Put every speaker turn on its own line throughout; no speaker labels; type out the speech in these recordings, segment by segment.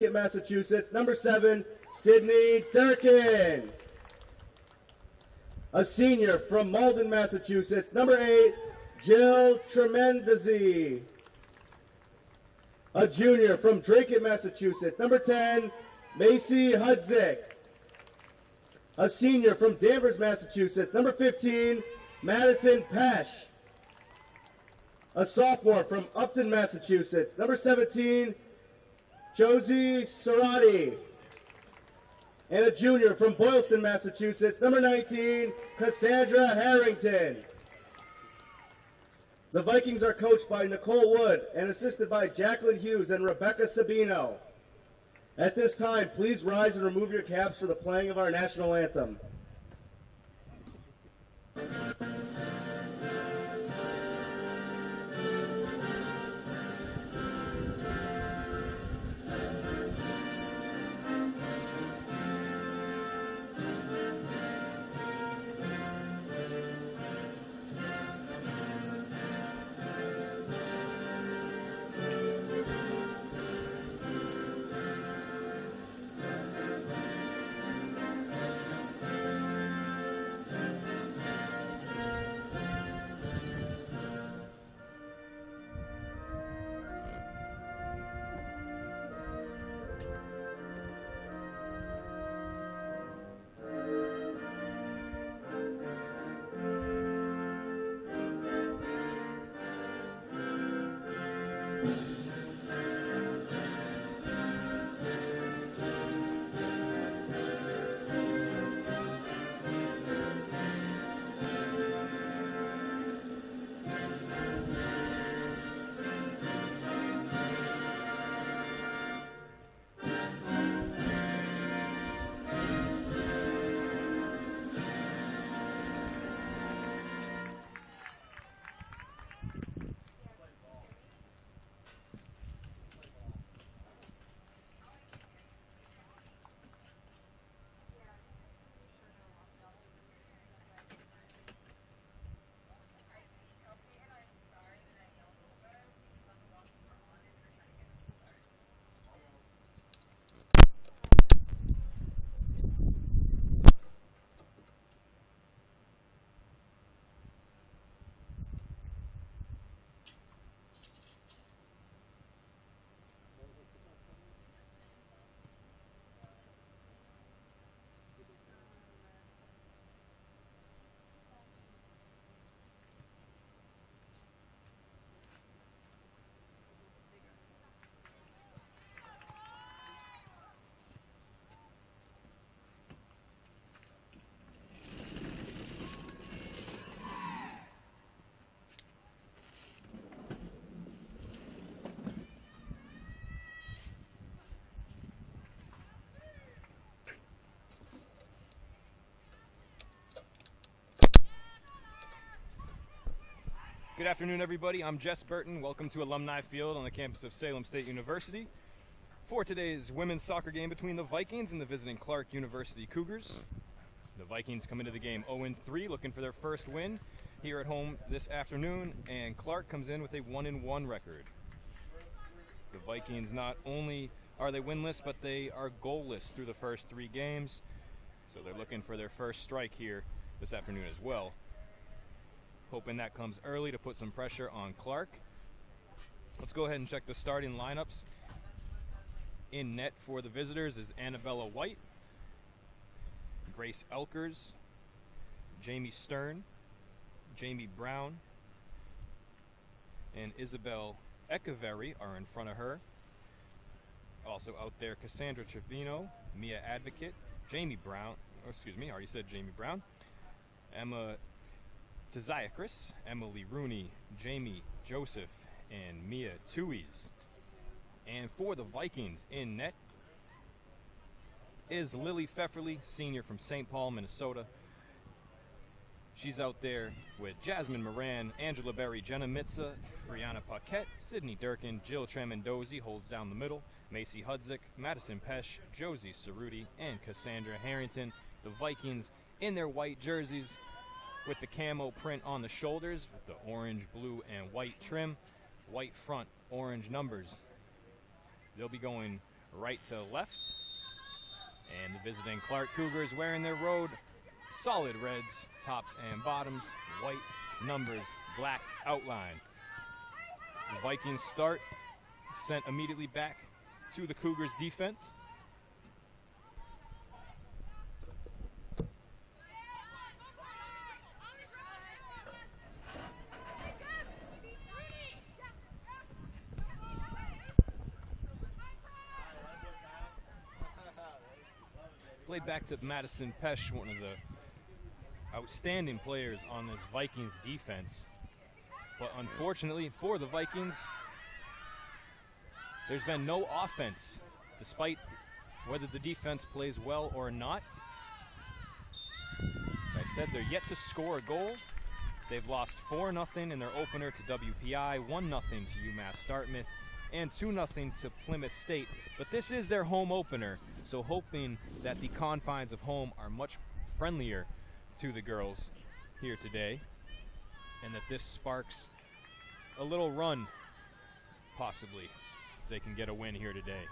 Massachusetts, number 7, Sydney Durkin. A senior from Malden, Massachusetts, number 8, Jill Tremendazzi. A junior from Drake, Massachusetts, number 10, Macy Hudzik. A senior from Danvers, Massachusetts, number 15, Madison Pesh. A sophomore from Upton, Massachusetts, number 17, Josie Cerati. And a junior from Boylston, Massachusetts, number 19, Cassandra Harrington. The Vikings are coached by Nicole Wood and assisted by Jacqueline Hughes and Rebecca Sabino. At this time, please rise and remove your caps for the playing of our national anthem.
Good afternoon, everybody. I'm Jess Burton. Welcome to Alumni Field on the campus of Salem State University for today's women's soccer game between the Vikings and the visiting Clark University Cougars. The Vikings come into the game 0-3, looking for their first win here at home this afternoon, and Clark comes in with a 1-1 record. The Vikings, not only are they winless, but they are goalless through the first 3 games, so they're looking for their first strike here this afternoon as well. Hoping that comes early to put some pressure on Clark. Let's go ahead and check the starting lineups. In net for the visitors is Annabella White, Grace Elkers, Jamie Stern, Jamie Brown, and Isabel Echeverry are in front of her. Also out there, Cassandra Trevino, Mia Advocate, Jamie Brown, I already said Jamie Brown, Emma Tziakris, Emily Rooney, Jamie Joseph, and Mia Tuies. And for the Vikings in net is Lily Pfefferly, senior from St. Paul, Minnesota. She's out there with Jasmine Moran, Angela Berry, Jenna Mitza, Brianna Paquette, Sydney Durkin, Jill Tremendozzi holds down the middle, Macy Hudzik, Madison Pesh, Josie Cerruti, and Cassandra Harrington. The Vikings in their white jerseys with the camo print on the shoulders, with the orange, blue, and white trim, white front, orange numbers. They'll be going right to left. And the visiting Clark Cougars wearing their road solid reds, tops and bottoms, white numbers, black outline. The Vikings start, sent immediately back to the Cougars defense. Played back to Madison Pesh, one of the outstanding players on this Vikings defense. But unfortunately for the Vikings, there's been no offense, despite whether the defense plays well or not. Like I said, they're yet to score a goal. They've lost 4-0 in their opener to WPI, 1-0 to UMass Dartmouth, and 2-0 to Plymouth State. But this is their home opener, so hoping that the confines of home are much friendlier to the girls here today, and that this sparks a little run, possibly, if they can get a win here today.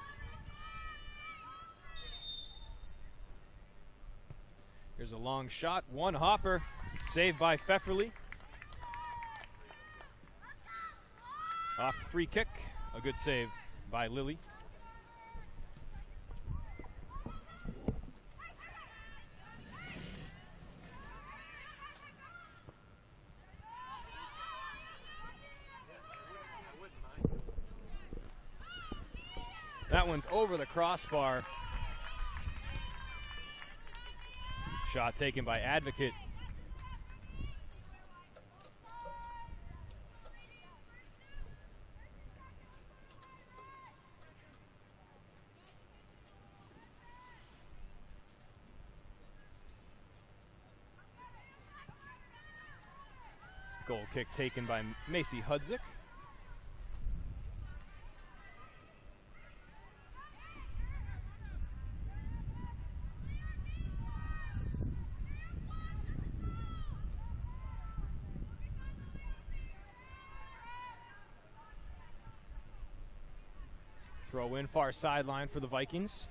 Here's a long shot, one hopper, saved by Pfefferly. Off the free kick, a good save by Lilly. That one's over the crossbar. Shot taken by Advocate. Goal kick taken by Macy Hudzik. Throw in far sideline for the Vikings.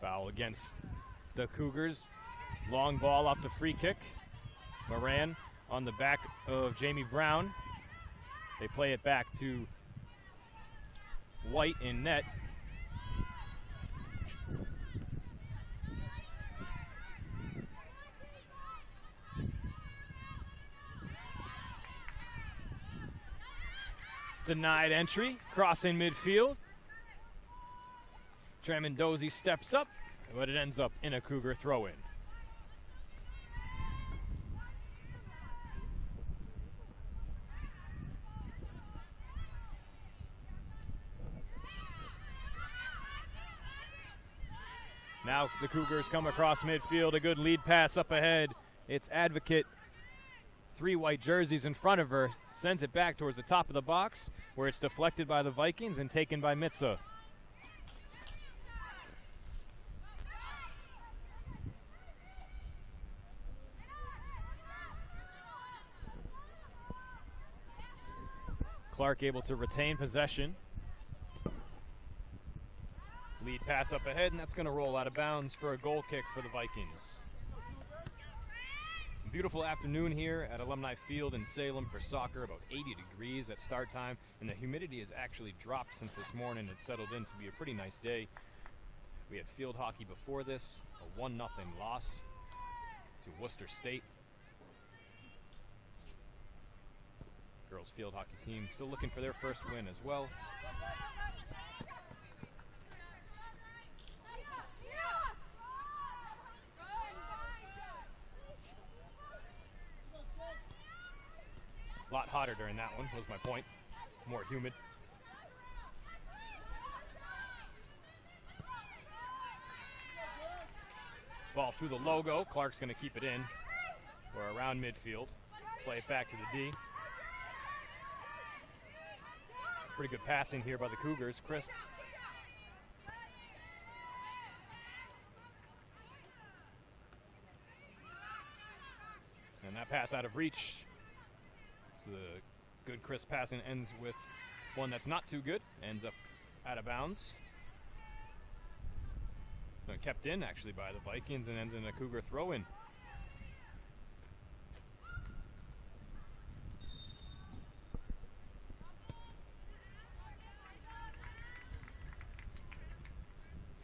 Foul against the Cougars. Long ball off the free kick. Moran on the back of Jamie Brown. They play it back to White in net. Denied entry, crossing midfield. Tramendozzi steps up, but it ends up in a Cougar throw-in. Now the Cougars come across midfield, a good lead pass up ahead. It's Advocate, 3 white jerseys in front of her, sends it back towards the top of the box, where it's deflected by the Vikings and taken by Mitza. Clark able to retain possession. Lead pass up ahead, and that's going to roll out of bounds for a goal kick for the Vikings. Beautiful afternoon here at Alumni Field in Salem for soccer, about 80 degrees at start time, and the humidity has actually dropped since this morning. It's settled in to be a pretty nice day. We had field hockey before this, a 1-0 loss to Worcester State. Girls field hockey team still looking for their first win as well. A lot hotter during that one, was my point. More humid. Ball through the logo. Clark's going to keep it in. We're around midfield. Play it back to the D. Pretty good passing here by the Cougars. Crisp. And that pass out of reach. So the good crisp passing ends with one that's not too good. Ends up out of bounds. Kept in actually by the Vikings and ends in a Cougar throw-in.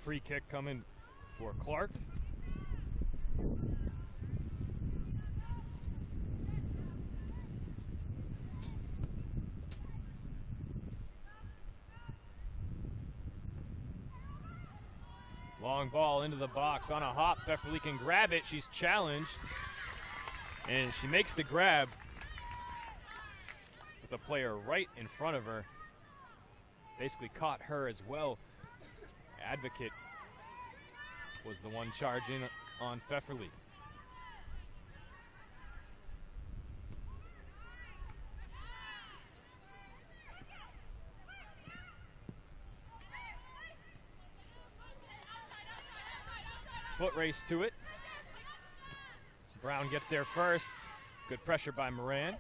Free kick coming for Clark. Long ball into the box on a hop. Pfefferly can grab it. She's challenged. And she makes the grab with the player right in front of her. Basically caught her as well. Advocate was the one charging on Pfefferly. Foot race to it. Brown gets there first. Good pressure by Moran.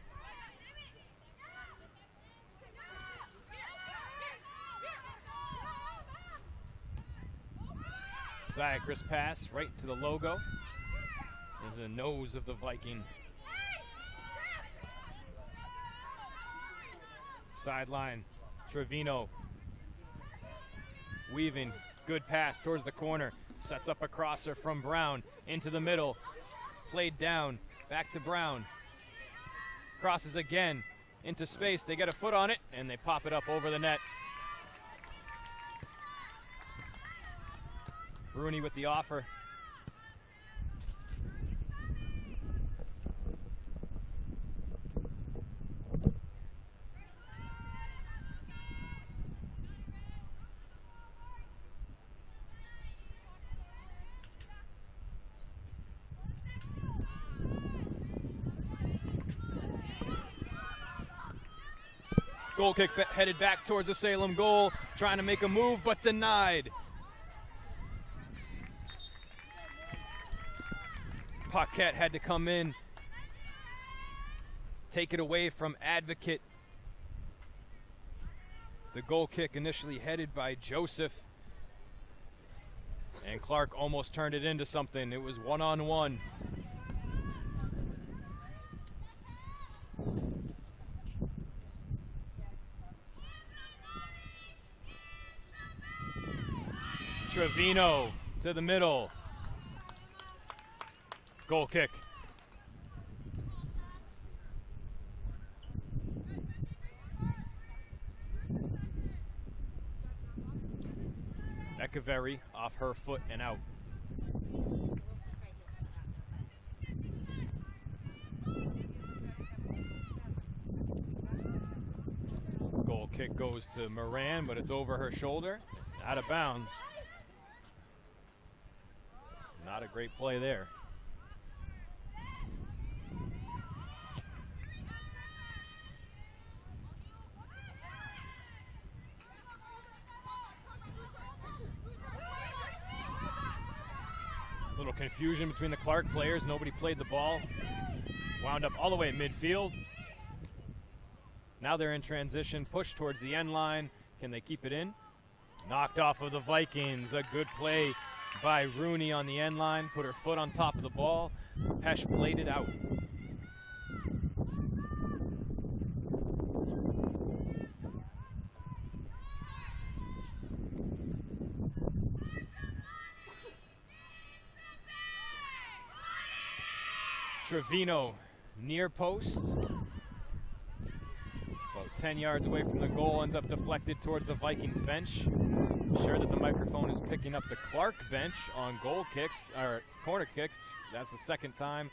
Crisp pass right to the logo. Into the nose of the Viking. Sideline. Trevino. Weaving. Good pass towards the corner. Sets up a crosser from Brown. Into the middle. Played down. Back to Brown. Crosses again. Into space. They get a foot on it. And they pop it up over the net. Rooney with the offer. Goal kick headed back towards the Salem goal. Trying to make a move, but denied. Paquette had to come in, take it away from Advocate. The goal kick initially headed by Joseph. And Clark almost turned it into something. It was one-on-one. Trevino to the middle. Goal kick. Echeverry off her foot and out. Goal kick goes to Moran, but it's over her shoulder. Out of bounds. Not a great play there. Little confusion between the Clark players. Nobody played the ball. Wound up all the way at midfield. Now they're in transition. Push towards the end line. Can they keep it in? Knocked off of the Vikings. A good play by Rooney on the end line. Put her foot on top of the ball. Pesh played it out. Trevino near post. About 10 yards away from the goal, ends up deflected towards the Vikings bench. I'm sure that the microphone is picking up the Clark bench on goal kicks, or corner kicks. That's the second time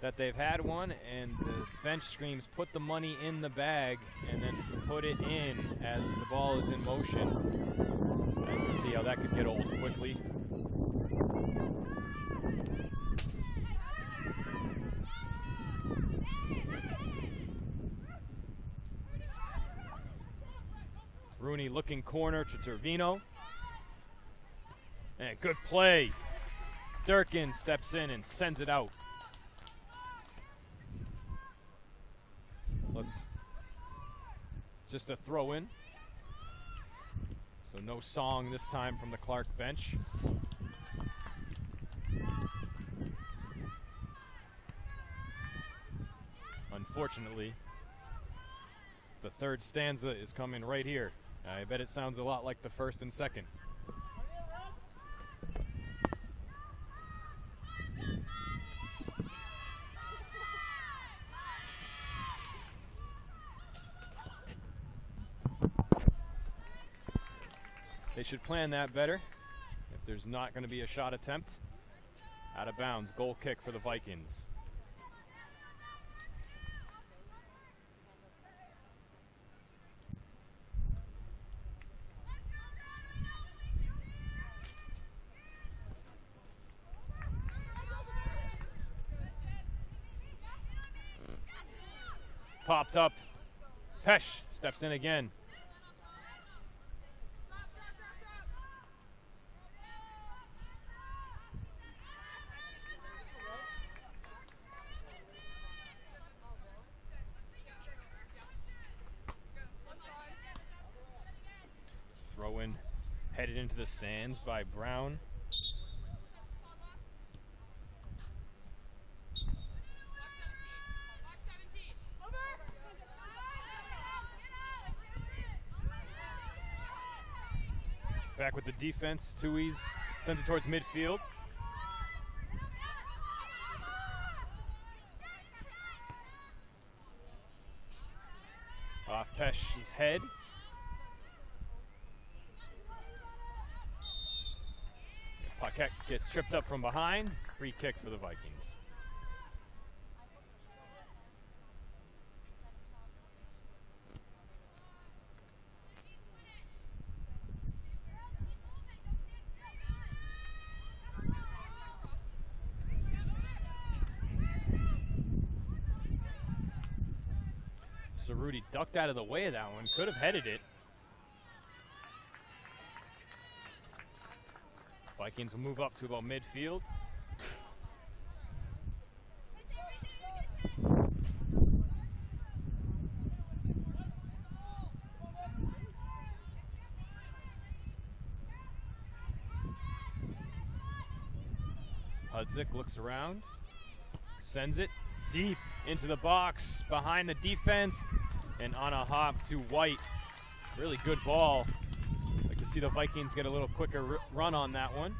that they've had one, and the bench screams, put the money in the bag, and then put it in as the ball is in motion. And we'll see how that could get old quickly. Rooney looking corner to Tervino. And good play. Durkin steps in and sends it out. Just a throw in. So no song this time from the Clark bench. Unfortunately, the third stanza is coming right here. I bet it sounds a lot like the first and second. They should plan that better if there's not going to be a shot attempt. Out of bounds, goal kick for the Vikings. Popped up. Pesh steps in again. Throw in headed into the stands by Brown. Back with the defense, Tui's sends it towards midfield. Off Pesh's head. Paquette gets tripped up from behind. Free kick for the Vikings. Cerruti ducked out of the way of that one. Could have headed it. Vikings will move up to about midfield. Hudzik looks around, sends it deep into the box, behind the defense, and on a hop to White. Really good ball. Like to see the Vikings get a little quicker run on that one.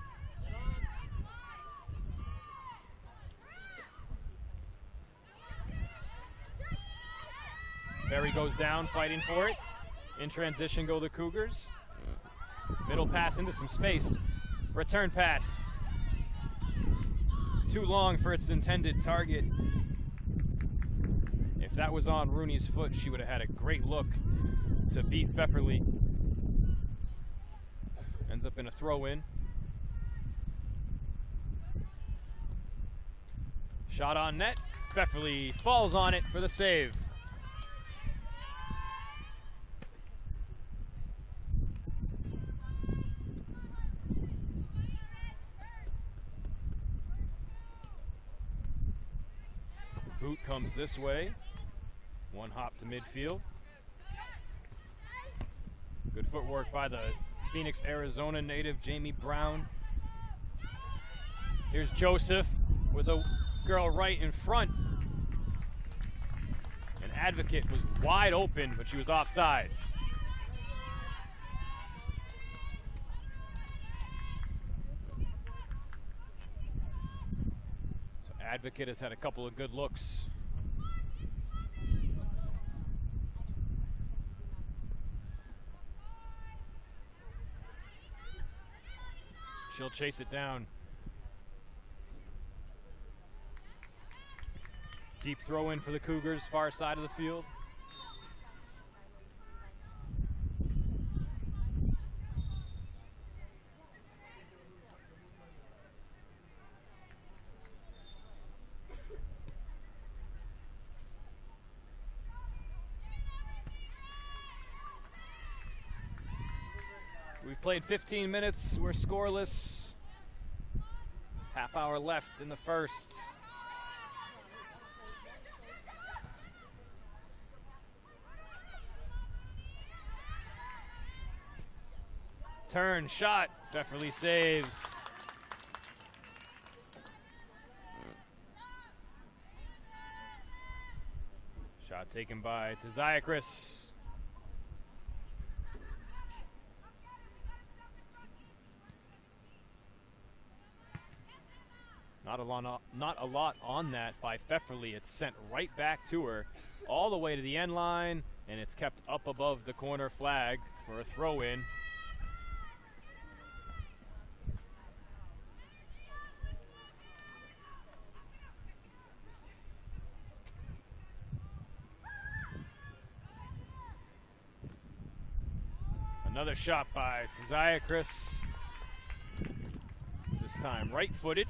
Berry goes down, fighting for it. In transition go the Cougars. Middle pass into some space. Return pass. Too long for its intended target. If that was on Rooney's foot, she would have had a great look to beat Pfefferly. Ends up in a throw-in. Shot on net. Pfefferly falls on it for the save. Boot comes this way. One hop to midfield. Good footwork by the Phoenix, Arizona native, Jamie Brown. Here's Joseph with a girl right in front. An Advocate was wide open, but she was offsides. So Advocate has had a couple of good looks. She'll chase it down. Deep throw in for the Cougars, far side of the field. We've played 15 minutes. We're scoreless. Half hour left in the first. Turn, shot. Pfefferly saves. Shot taken by Tziakris. Not a lot on that by Pfefferly. It's sent right back to her, all the way to the end line, and it's kept up above the corner flag for a throw-in. Another shot by Tziakris. This time right-footed.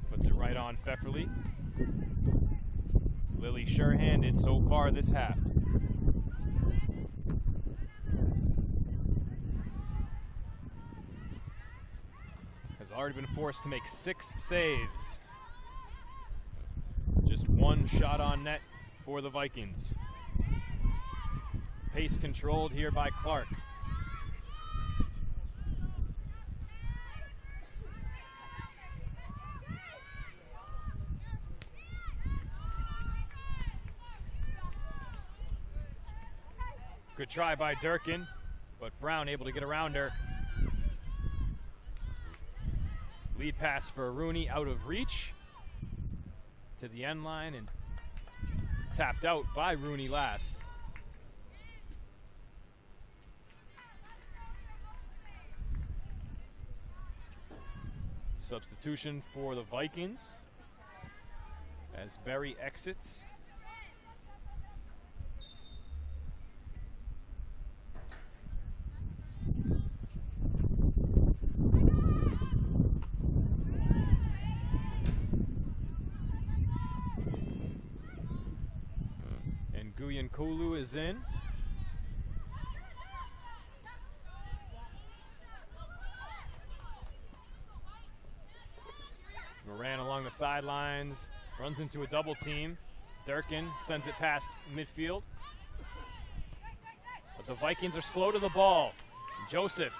Puts it right on Pfefferly. Lily sure-handed so far this half. Has already been forced to make 6 saves. Just 1 shot on net for the Vikings. Pace controlled here by Clark. Good try by Durkin, but Brown able to get around her. Lead pass for Rooney out of reach to the end line and tapped out by Rooney last. Substitution for the Vikings as Berry exits. And Guyan Kolu is in. Moran along the sidelines, runs into a double team. Durkin sends it past midfield. But the Vikings are slow to the ball. Joseph,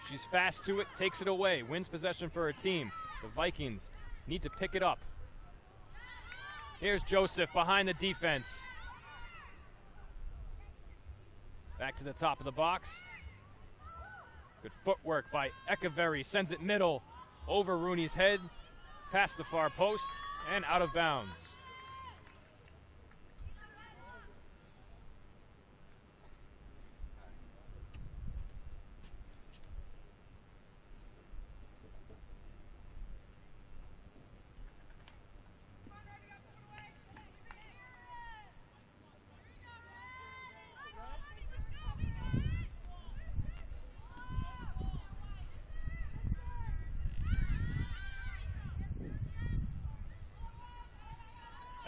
she's fast to it, takes it away, wins possession for her team. The Vikings need to pick it up. Here's Joseph behind the defense. Back to the top of the box. Good footwork by Echeverry, sends it middle, over Rooney's head, past the far post, and out of bounds.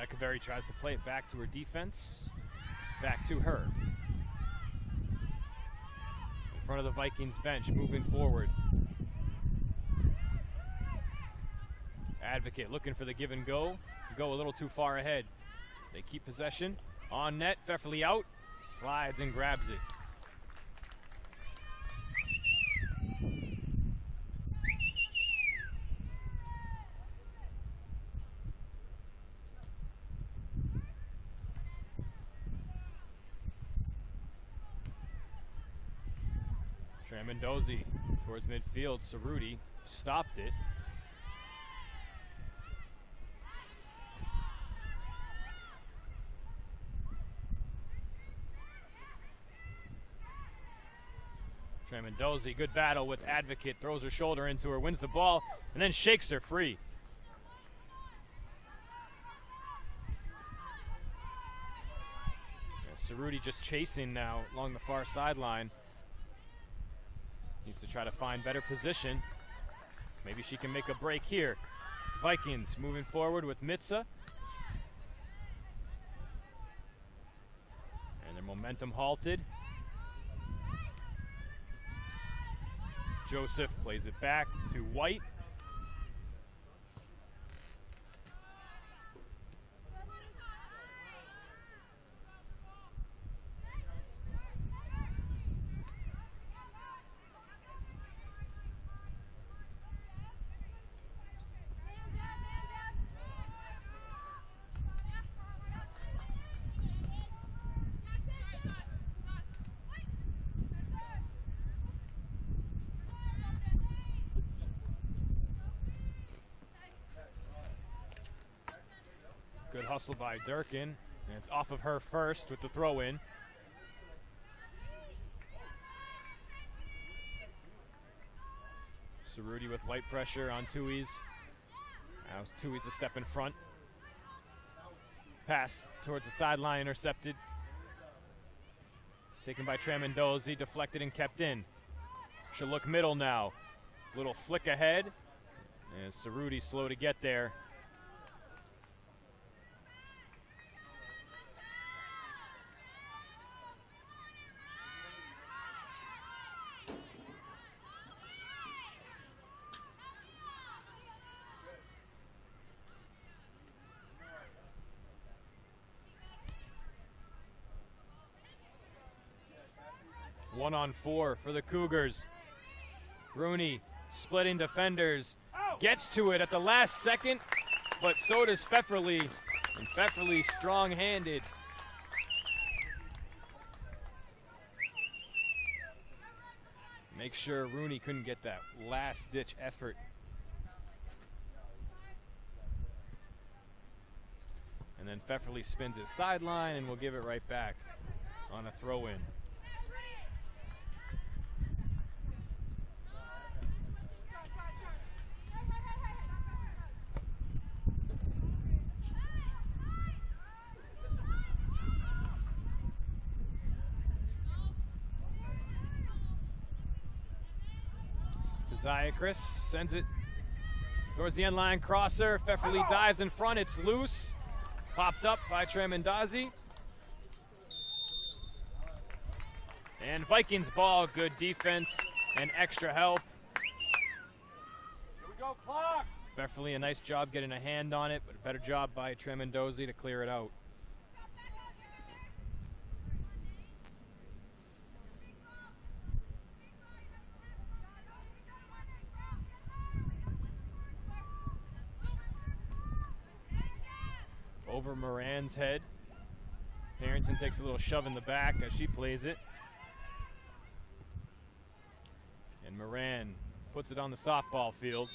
Echeverry tries to play it back to her defense. Back to her. In front of the Vikings bench, moving forward. Advocate looking for the give and go. Go a little too far ahead. They keep possession. On net, Pfefferly out. Slides and grabs it. Mendozi towards midfield. Cerruti stopped it. Mendozi, good battle with Advocate, throws her shoulder into her, wins the ball, and then shakes her free. Cerruti just chasing now along the far sideline. Needs to try to find better position. Maybe she can make a break here. Vikings moving forward with Mitza. And their momentum halted. Joseph plays it back to White. Good hustle by Durkin, and it's off of her first with the throw in. Cerruti with light pressure on Tui's. Now Tui's a step in front. Pass towards the sideline, intercepted. Taken by Tramondosi, deflected and kept in. She'll look middle now. Little flick ahead, and Cerruti slow to get there. One on four for the Cougars. Rooney splitting defenders. Gets to it at the last second, but so does Pfefferly. And Pfefferly strong-handed. Make sure Rooney couldn't get that last-ditch effort. And then Pfefferly spins his sideline and will give it right back on a throw-in. Zayakris sends it towards the end line crosser. Pfefferly dives in front. It's loose. Popped up by Tramondosi. And Vikings ball. Good defense and extra help.
Here we go, clock.
Pfefferly, a nice job getting a hand on it, but a better job by Tramondosi to clear it out. Over Moran's head. Harrington takes a little shove in the back as she plays it. And Moran puts it on the softball field.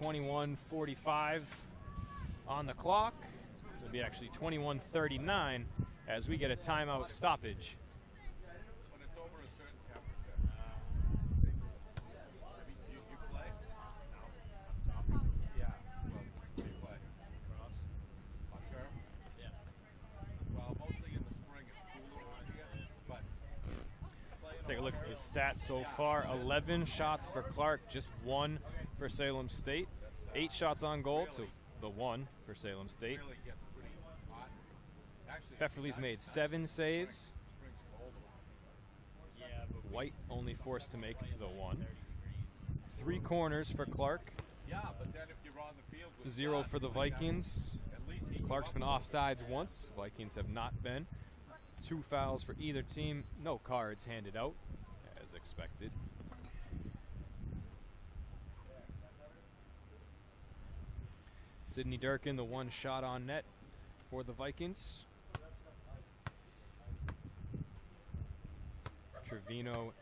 .21:45 on the clock. It'll be actually 21:39 as we get a timeout stoppage.
When it's over a certain temperature. You play? No. On soccer? Yeah. Well, you play? Cross? On turf? Yeah. Well, mostly in the spring it's cooler around here, but
Take a look at the stats so far. 11 shots for Clark, just 1 for Salem State. 8 shots on goal, so the 1 for Salem State.
really gets pretty hot. Actually,
Pfefferly's made 7 saves.
spring's cold.
White only forced to make the 1. 3 corners for Clark.
Yeah, but then if you're on the field with
0
sun,
for the
you might have-
Vikings.
At least heat
Clark's
up
been
a little
offsides once. Vikings have not been. 2 fouls for either team. No cards handed out, as expected. Sydney Durkin, the 1 shot on net for the Vikings. Trevino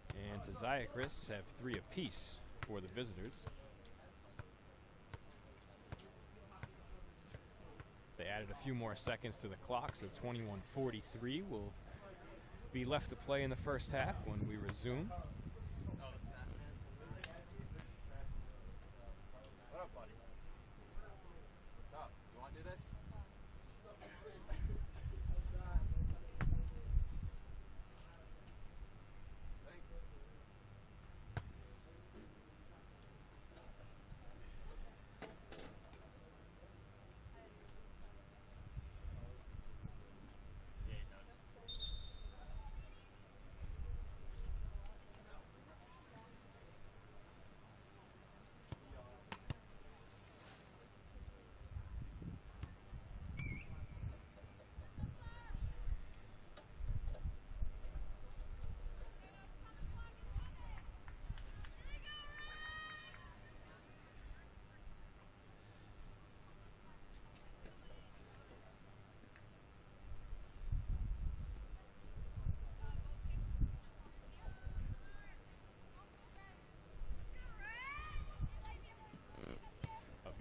and Zayakris have 3 apiece for the visitors. They added a few more seconds to the clock, so 21:43 will be left to play in the first half when we resume.
What up, buddy? What's up? You want to do this?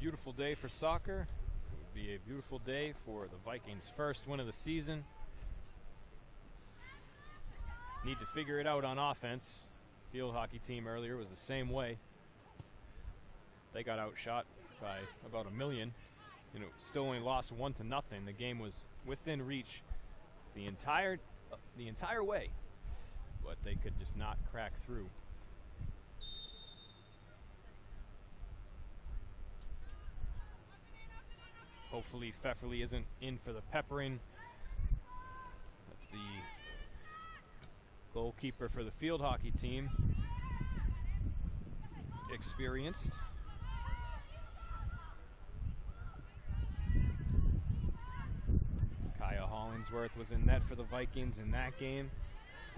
beautiful day for soccer. It would be a beautiful day for the Vikings' first win of the season. Need to figure it out on offense. Field hockey team earlier was the same way. They got outshot by about 1 million. Still only lost 1-0. The game was within reach the entire way, but they could just not crack through. Hopefully Pfefferly isn't in for the peppering. The goalkeeper for the field hockey team, experienced. Kaya Hollingsworth was in net for the Vikings in that game.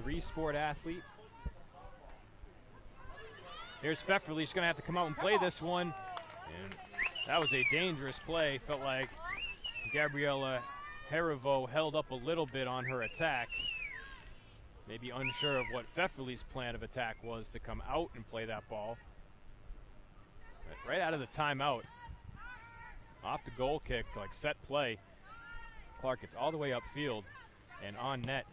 3-sport athlete. Here's Pfefferly. She's going to have to come out and play this one. And that was a dangerous play. Felt like Gabriella Harivo held up a little bit on her attack. Maybe unsure of what Pfefferly's plan of attack was to come out and play that ball. But right out of the timeout, off the goal kick, like set play, Clark gets all the way upfield and on net.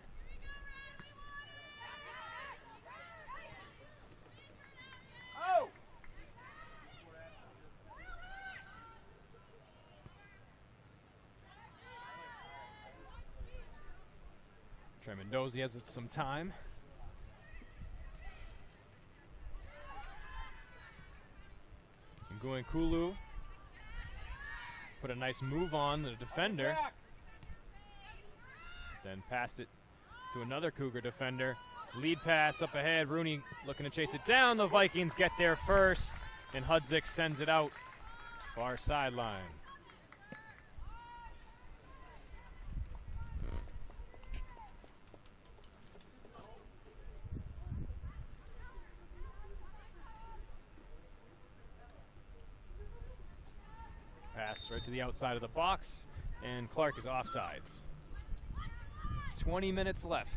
Tremendozi has some time. Nguyen-Kulu put a nice move on the defender. Then passed it to another Cougar defender. Lead pass up ahead. Rooney looking to chase it down. The Vikings get there first, and Hudzik sends it out far sideline. Pass right to the outside of the box, and Clark is offsides. 20 minutes left.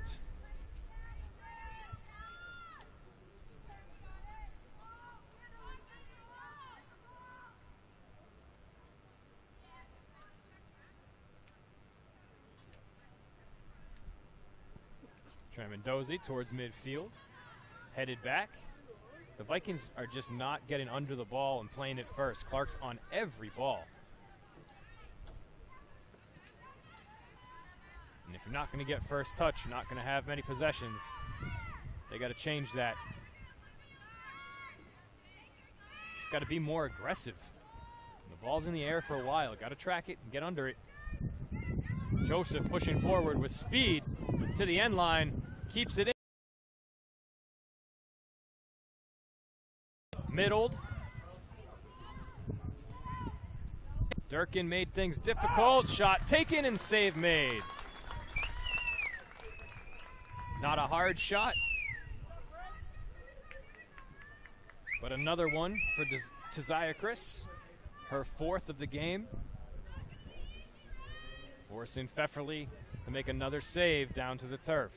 Tremendozi towards midfield, headed back. The Vikings are just not getting under the ball and playing it first. Clark's on every ball. And if you're not going to get first touch, you're not going to have many possessions. They got to change that. Just got to be more aggressive. The ball's in the air for a while. Got to track it and get under it. Joseph pushing forward with speed to the end line. Keeps it in. Middled. Durkin made things difficult. Shot taken and save made. Not a hard shot, but another one for Tazaya Chris, her 4th of the game. Forcing Pfefferly to make another save down to the turf.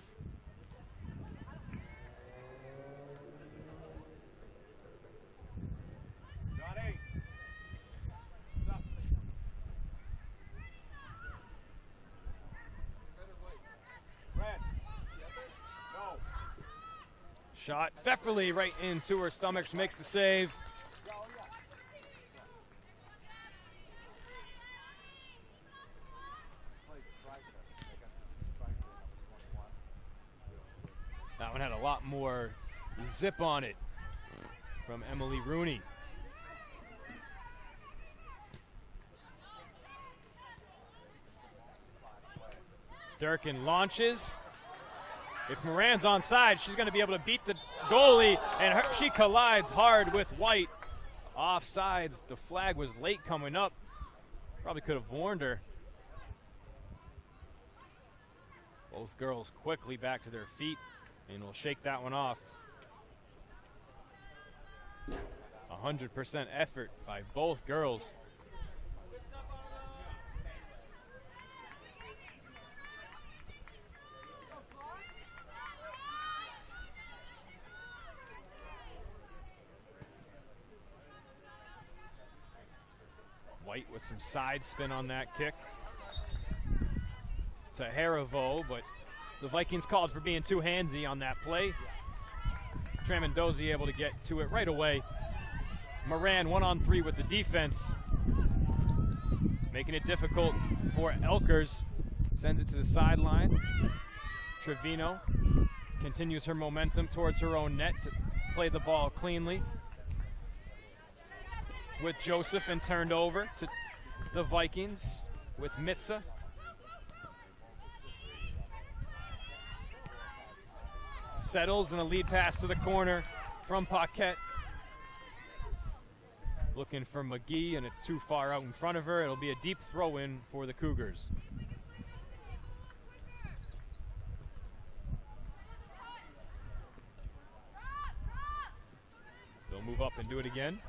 Shot Pfefferly right into her stomach. She makes the save. That one had a lot more zip on it from Emily Rooney. Durkin launches. If Moran's onside, she's going to be able to beat the goalie, and she collides hard with White. Offsides, the flag was late coming up. Probably could have warned her. Both girls quickly back to their feet, and will shake that one off. 100% effort by both girls. White with some side spin on that kick to Harivo, but the Vikings called for being too handsy on that play. Tramandosi able to get to it right away. Moran 1-on-3 with the defense, making it difficult for Elkers. Sends it to the sideline. Trevino continues her momentum towards her own net to play the ball cleanly with Joseph, and turned over to the Vikings with Mitza. Settles, and a lead pass to the corner from Paquette. Looking for McGee, and it's too far out in front of her. It'll be a deep throw-in for the Cougars. They'll move up and do it again.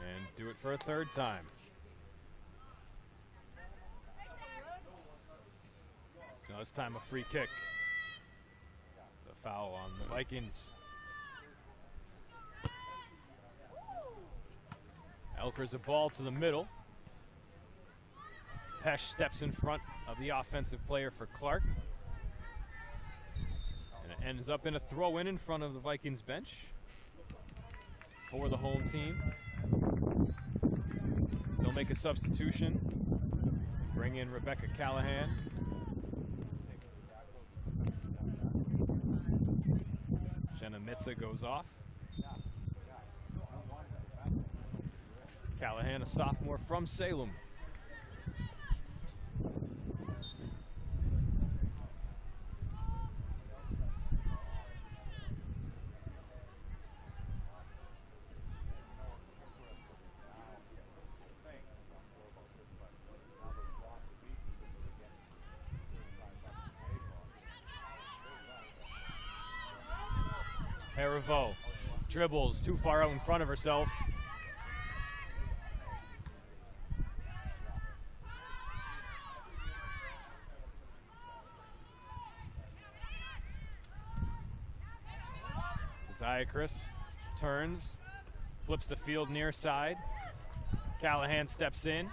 And do it for a third time. Now this time a free kick. The foul on the Vikings. Elkers a ball to the middle. Pesh steps in front of the offensive player for Clark. And it ends up in a throw-in in front of the Vikings bench for the home team. They'll make a substitution. Bring in Rebecca Callahan. Jenna Mitza goes off. Callahan, a sophomore from Salem. Harivo dribbles too far out in front of herself. Zayakris turns, flips the field near side. Callahan steps in.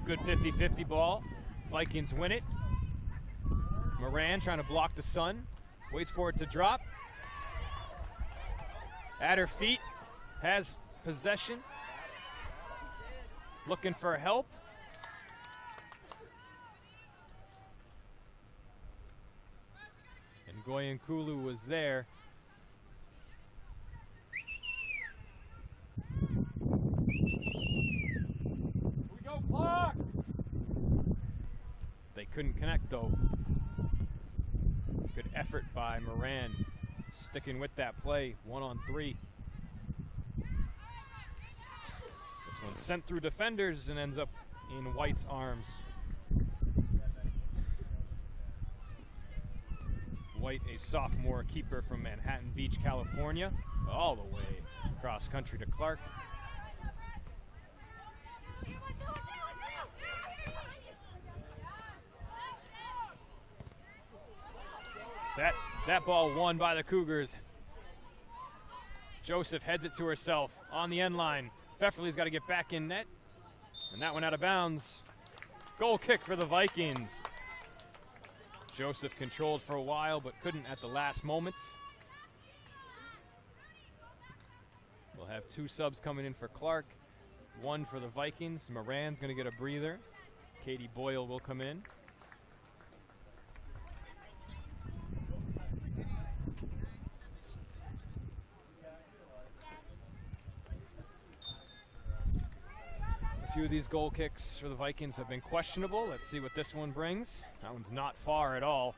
Good 50-50 ball. Vikings win it. Moran trying to block the sun. Waits for it to drop. At her feet, has possession. Looking for help. And Goyankulu was there. We go Clark! They couldn't connect though. Good effort by Moran. Sticking with that play, 1-on-3. This one sent through defenders and ends up in White's arms. White, a sophomore keeper from Manhattan Beach, California, all the way cross country to Clark. That ball won by the Cougars. Joseph heads it to herself on the end line. Pfefferly's got to get back in net. And that one out of bounds. Goal kick for the Vikings. Joseph controlled for a while, but couldn't at the last moments. We'll have two subs coming in for Clark. One for the Vikings. Moran's going to get a breather. Katie Boyle will come in. A few of these goal kicks for the Vikings have been questionable. Let's see what this one brings. That one's not far at all.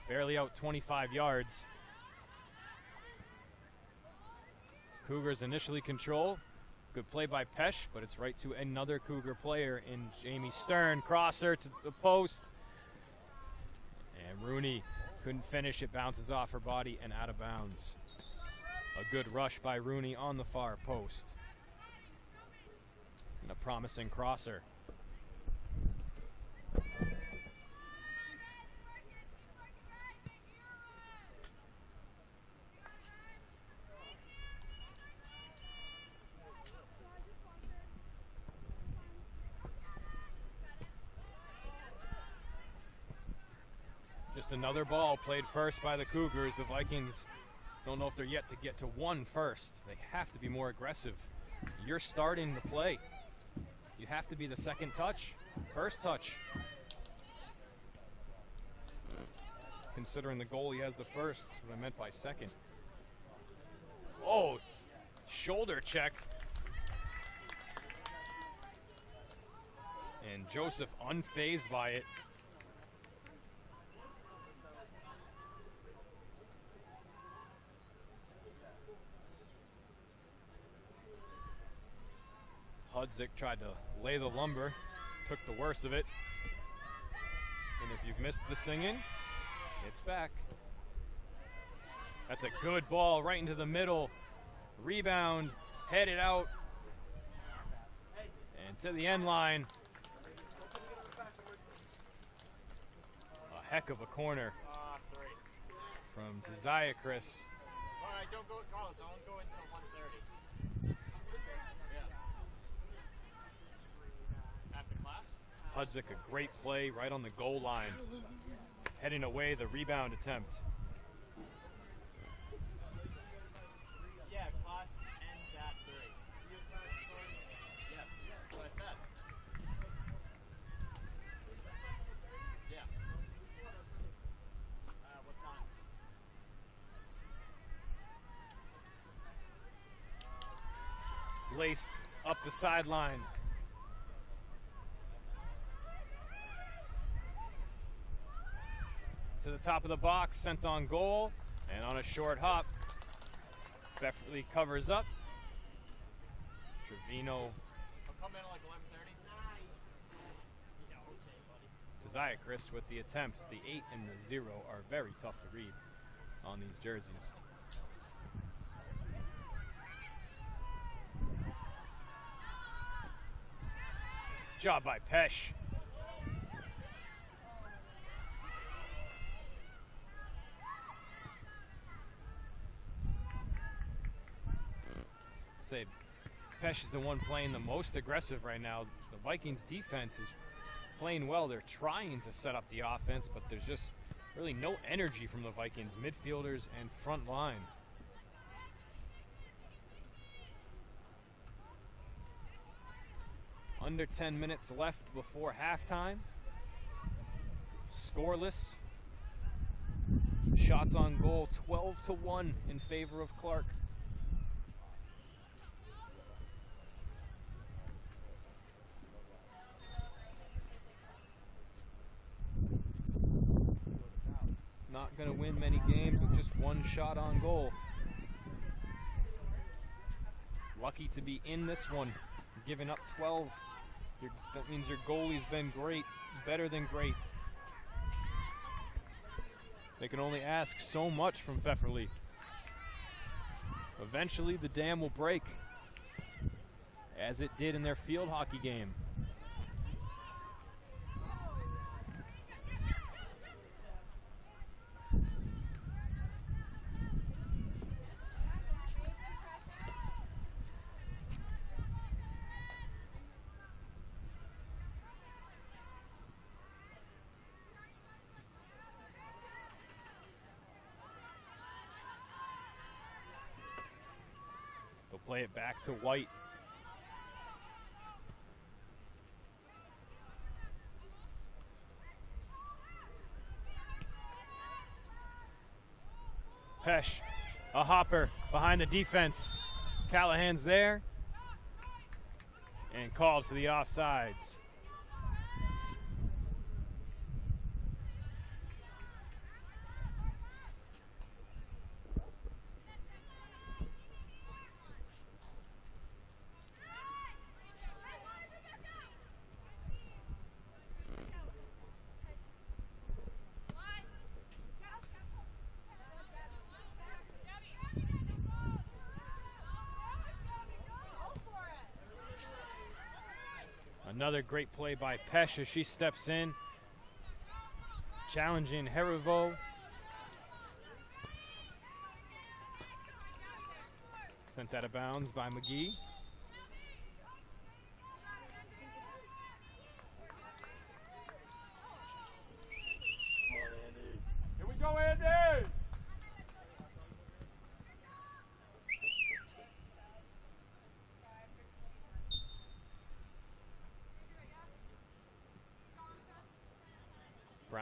Barely out 25 yards. Cougars initially control. Good play by Pesh, but it's right to another Cougar player in Jamie Stern. Crosser to the post. And Rooney couldn't finish. It bounces off her body and out of bounds. A good rush by Rooney on the far post. And a promising crosser. Just another ball played first by the Cougars. The Vikings don't know if they're yet to get to one first. They have to be more aggressive. You're starting the play. You have to be the second touch, first touch. Considering the goalie has the first, what I meant by second. Oh, shoulder check. And Joseph unfazed by it. Hudzik tried to lay the lumber, took the worst of it. And if you've missed the singing, it's back. That's a good ball right into the middle. Rebound, headed out. And to the end line. A heck of a corner from Josiah Chris.
All right, don't go, Carlos. I won't go until 1:30. Yeah. After class?
Hudzik, a great play right on the goal line. Heading away the rebound attempt.
Yeah, class ends at 3. Yes, that's what I said. Yeah. What time?
Laced up the sideline. To the top of the box, sent on goal, and on a short hop, Beverly covers up. Trevino.
I'll come in at like 11:30. Yeah, okay, buddy.
Josiah Chris with the attempt. The 8 and the 0 are very tough to read on these jerseys. Job by Pesh. Say Pesh is the one playing the most aggressive right now. The Vikings defense is playing well. They're trying to set up the offense, but there's just really no energy from the Vikings midfielders and front line. Under 10 minutes left before halftime. Scoreless. Shots on goal 12-1 in favor of Clark. Not going to win many games with just one shot on goal. Lucky to be in this one, giving up 12. That means your goalie's been great, better than great. They can only ask so much from Pfefferly. Eventually the dam will break, as it did in their field hockey game. Play it back to White. Pesh, a hopper behind the defense. Callahan's there and called for the offsides. Another great play by Pesh as she steps in, challenging Herivo. Sent out of bounds by McGee.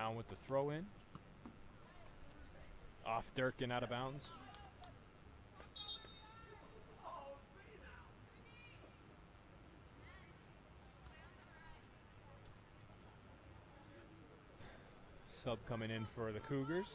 Brown with the throw in. Off Durkin, out of bounds. Sub coming in for the Cougars.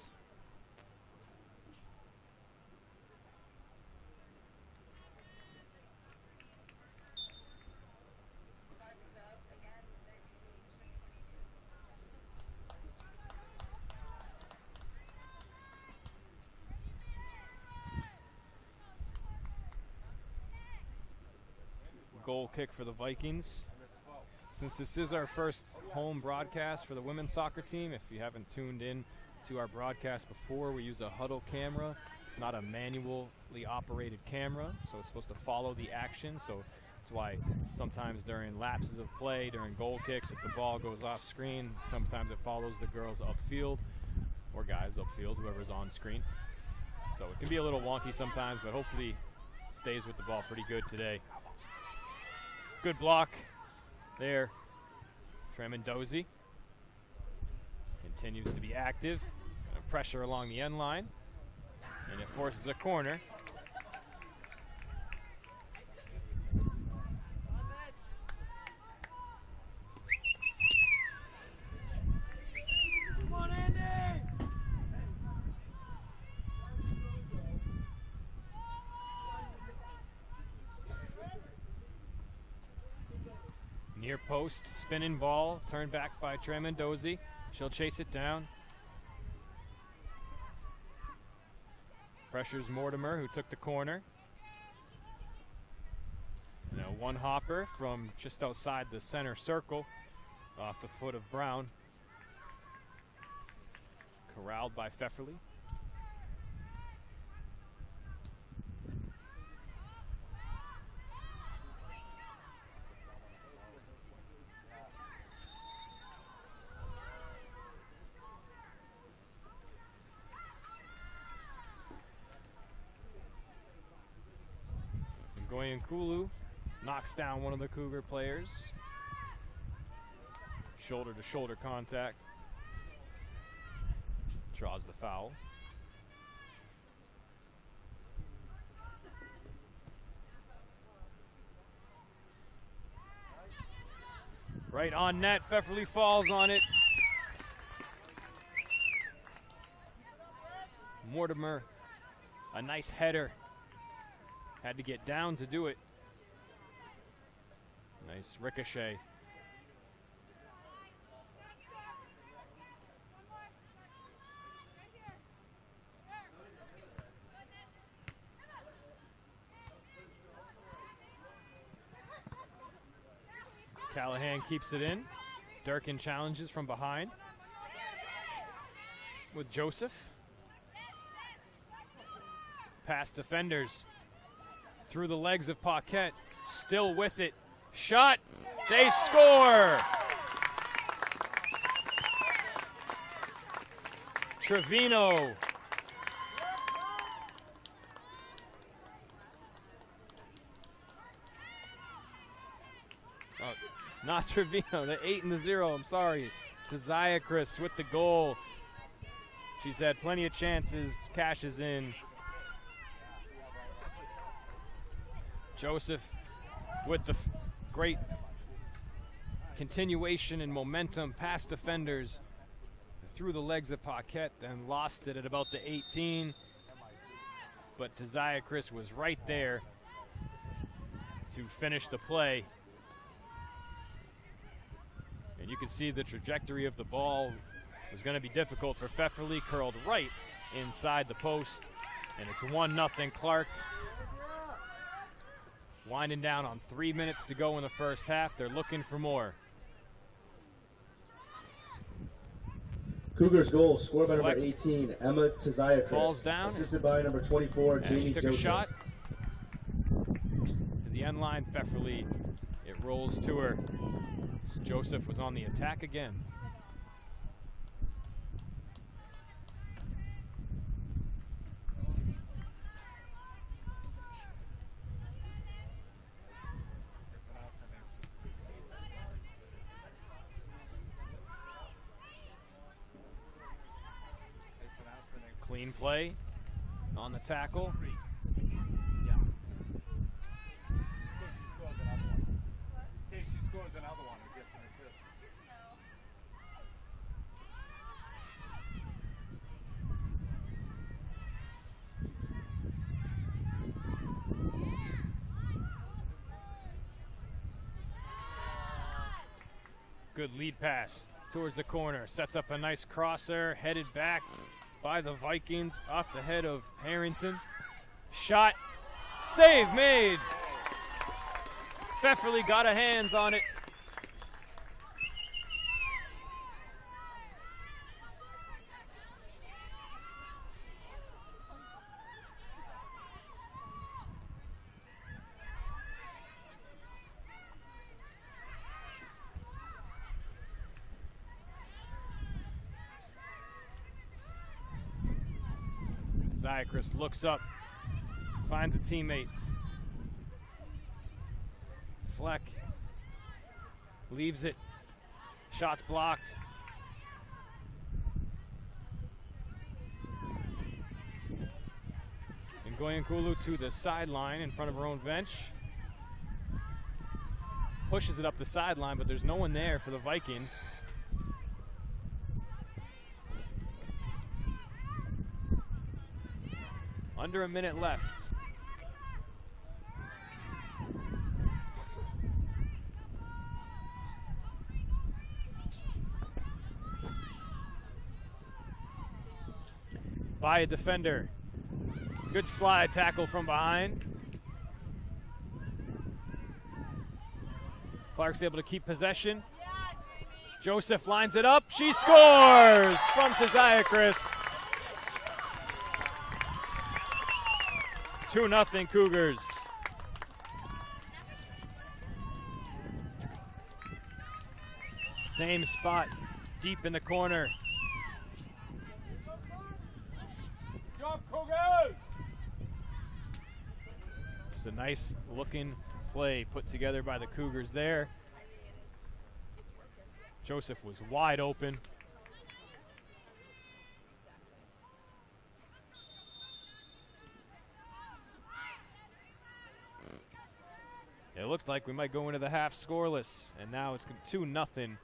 Goal kick for the Vikings. Since this is our first home broadcast for the women's soccer team, if you haven't tuned in to our broadcast before, we use a huddle camera. It's not a manually operated camera, so it's supposed to follow the action. So that's why sometimes during lapses of play, during goal kicks, if the ball goes off screen, sometimes it follows the girls upfield, or guys upfield, whoever's on screen. So it can be a little wonky sometimes, but hopefully stays with the ball pretty good today. Good block there. Tremendozi continues to be active. Pressure along the end line, and it forces a corner.
Come on, Andy!
Near post, spinning ball, turned back by Tremendozi. She'll chase it down. Pressures Mortimer, who took the corner. Now one hopper from just outside the center circle, off the foot of Brown. Corralled by Pfefferly. Kulu knocks down one of the Cougar players. Shoulder to shoulder contact. Draws the foul. Right on net, Pfefferly falls on it. Mortimer, a nice header. Had to get down to do it. Nice ricochet. Callahan keeps it in. Durkin challenges from behind with Joseph. Past defenders. Through the legs of Paquette. Still with it. Shot. They score. Trevino. Oh, not Trevino. The 8 and the 0. I'm sorry. Tazaya Chris with the goal. She's had plenty of chances. Cashes in. Joseph with the great continuation and momentum past defenders through the legs of Paquette, then lost it at about the 18. But Tazaya Chris was right there to finish the play. And you can see the trajectory of the ball was going to be difficult for Pfefferly, curled right inside the post. And it's 1-0 Clark. Winding down on 3 minutes to go in the first half. They're looking for more.
Cougars goal scored by number 18, Emma Tazaya.
Falls down.
Assisted by number 24,
And
Jamie
she took
Joseph.
a shot to the end line. Pfefferly, it rolls to her. Joseph was on the attack again. Clean play on the tackle.
Yeah. In case she scores another one or gets an assist.
Good lead pass towards the corner. Sets up a nice crosser, headed back by the Vikings off the head of Harrington. Shot. Save made. Pfefferly got a hands on it. Zyakris looks up, finds a teammate. Fleck leaves it. Shots blocked. And Goyankulu to the sideline in front of her own bench. Pushes it up the sideline, but there's no one there for the Vikings. Under a minute left. By a defender. Good slide tackle from behind. Clark's able to keep possession. Joseph lines it up. She scores from Zyakris. 2-0 Cougars. Same spot, deep in the corner.
Jump, Cougars!
It's a nice looking play put together by the Cougars there. Joseph was wide open. It looked like we might go into the half scoreless, and now it's 2-0.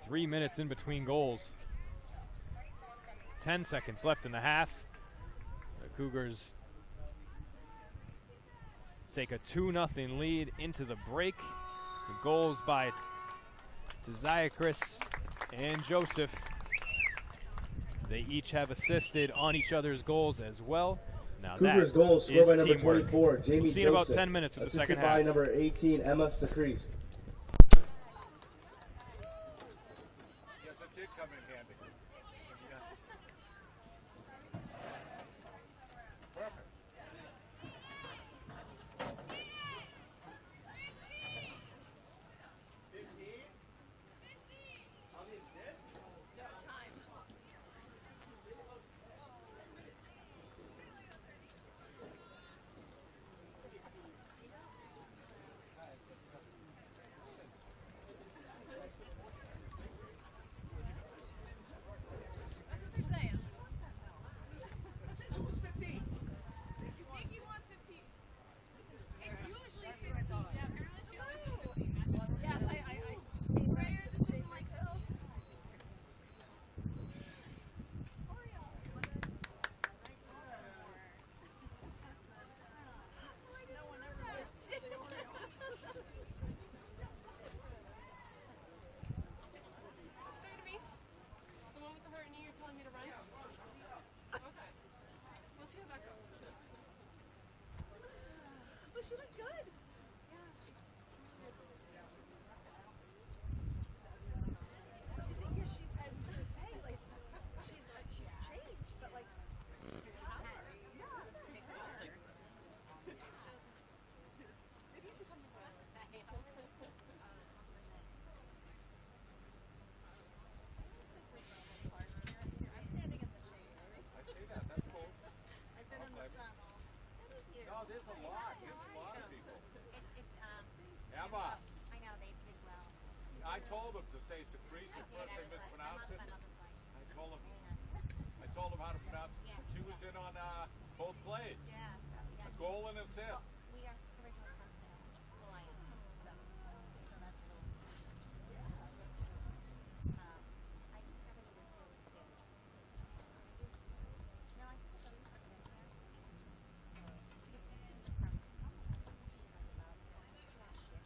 Three minutes in between goals. 10 seconds left in the half. The Cougars take a 2-0 lead into the break. The goals by Zyakris and Joseph. They each have assisted on each other's goals as well. Now
Cougars
that
goals scored by
is
number
teamwork.
24, Jamie
We'll see in
Joseph.
about 10 minutes of the
Assisted
second
by
half.
number 18, Emma Sacrist.
Yes, it did come in handy. Yeah. Perfect. both played.
Yeah, so yeah.
A goal and assist.
Well, we are originally from Salem. Well, I am. So that's a little. I haven't even really stayed. No, I think the reason I've been here. It's been the from about last year.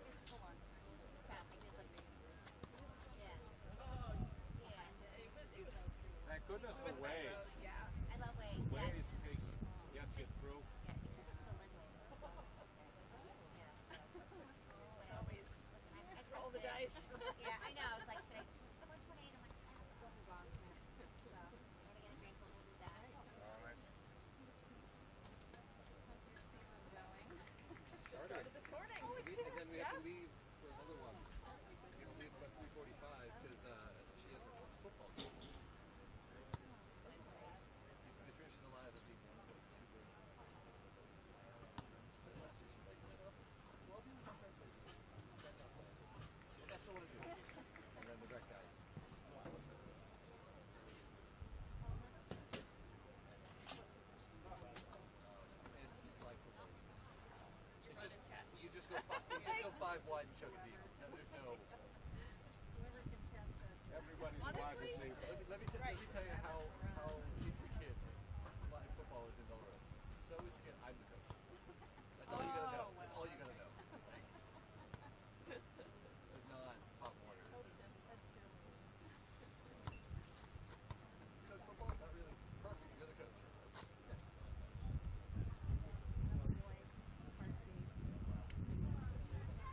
It's full on. Staffing is a big. Yeah. Yeah.
Thank goodness for Waze.
I love Waze. Yeah.
Waze gets you through.
Yeah, he took it to the limit. Yeah. Listen, I roll the dice. Yeah, I know. It's like, should I just 128? I'm like, ah, let's go for wrong. So, when I get a drink, we'll do that.
All right.
Started this morning. And then we have to leave for another one. We don't leave about 3:45 because she has her football game. Nutrition Alive is being one of the two birds. Last year she's like, well, I'll do this on Thursday. That's the one to do. And then the rec guys. It's like football. It's just you just go five wide and chuck a deep. There's no.
Everybody's alive to see.
Let me tell you how intricate flag football is in Melrose. It's so intricate. I'm the coach. That's all you gotta know. That's all you gotta know. This is not Pop Warner. This is coach football. Not really perfect. You're the coach.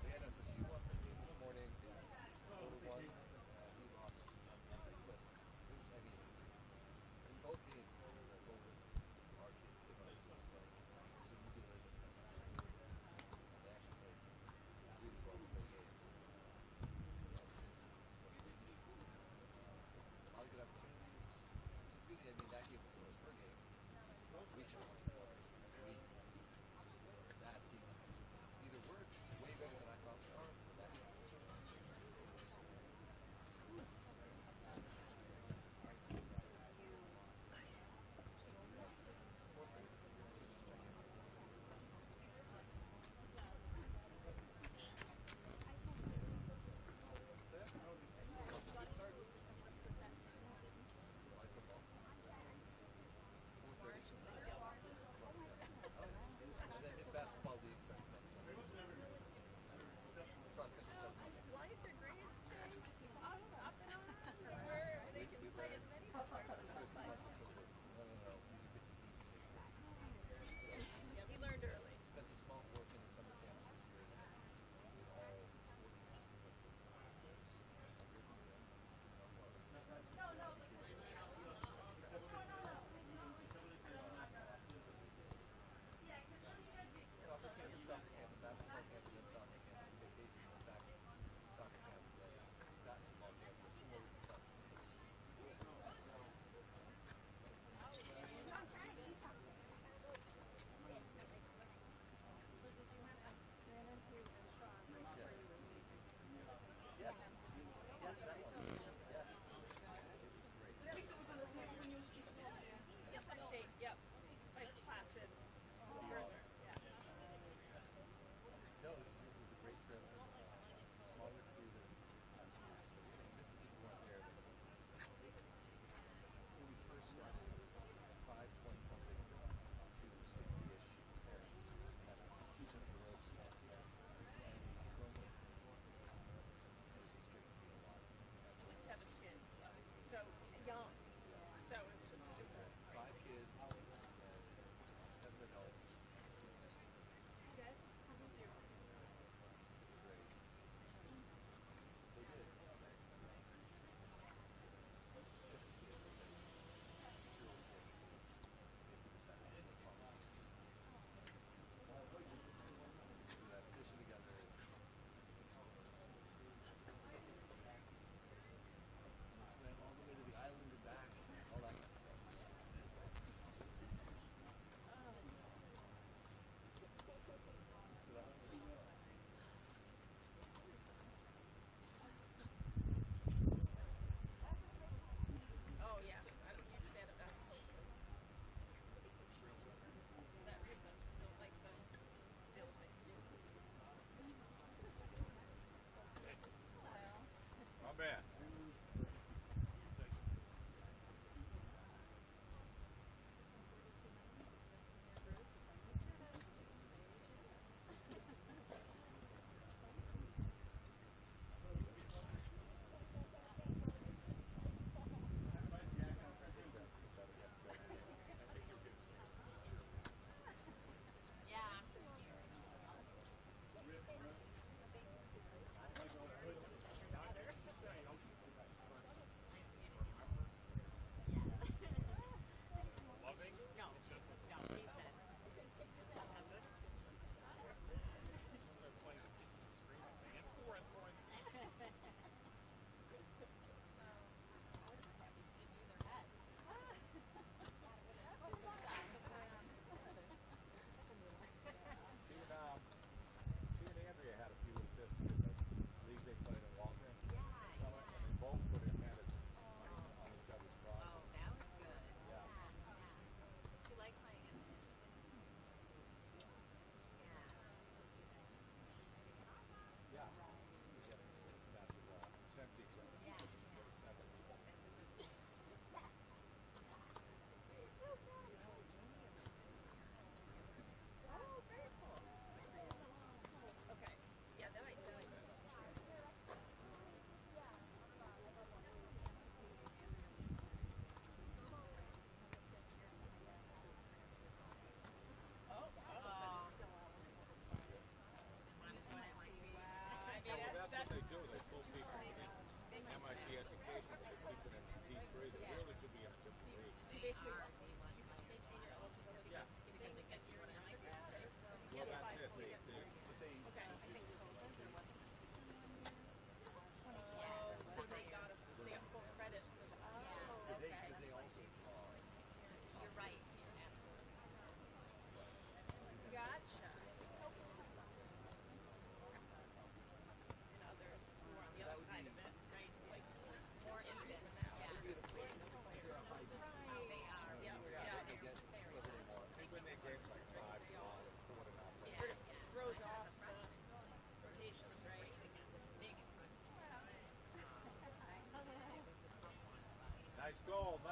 Yeah, no, so she wants me to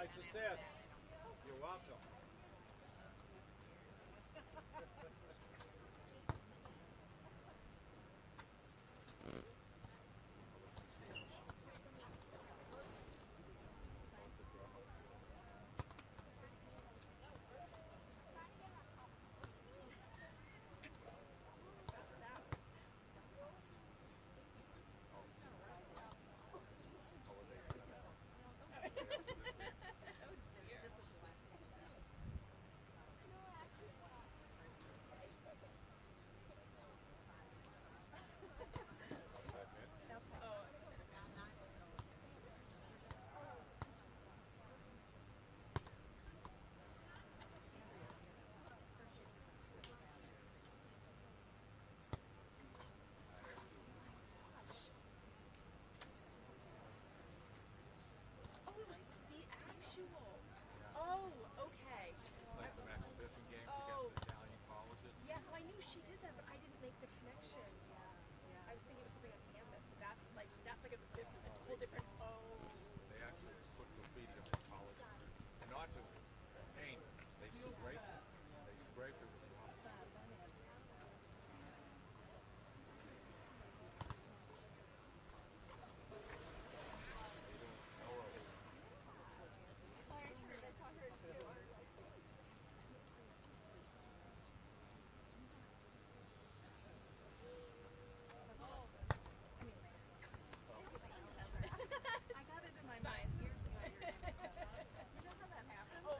Nice assist. You're welcome.
Oh, it was the actual. Oh, okay.
Like some exhibition games
Oh.
against Italian colleges.
Yeah, well, I knew she did that, but I didn't make the connection. I was thinking it was something on campus, but that's like a whole different. Oh.
They actually put graffiti on the college. And not just paint, they scrape it. They scrape it with rocks.
I got it in my mind years ago. You know how that happened? Oh,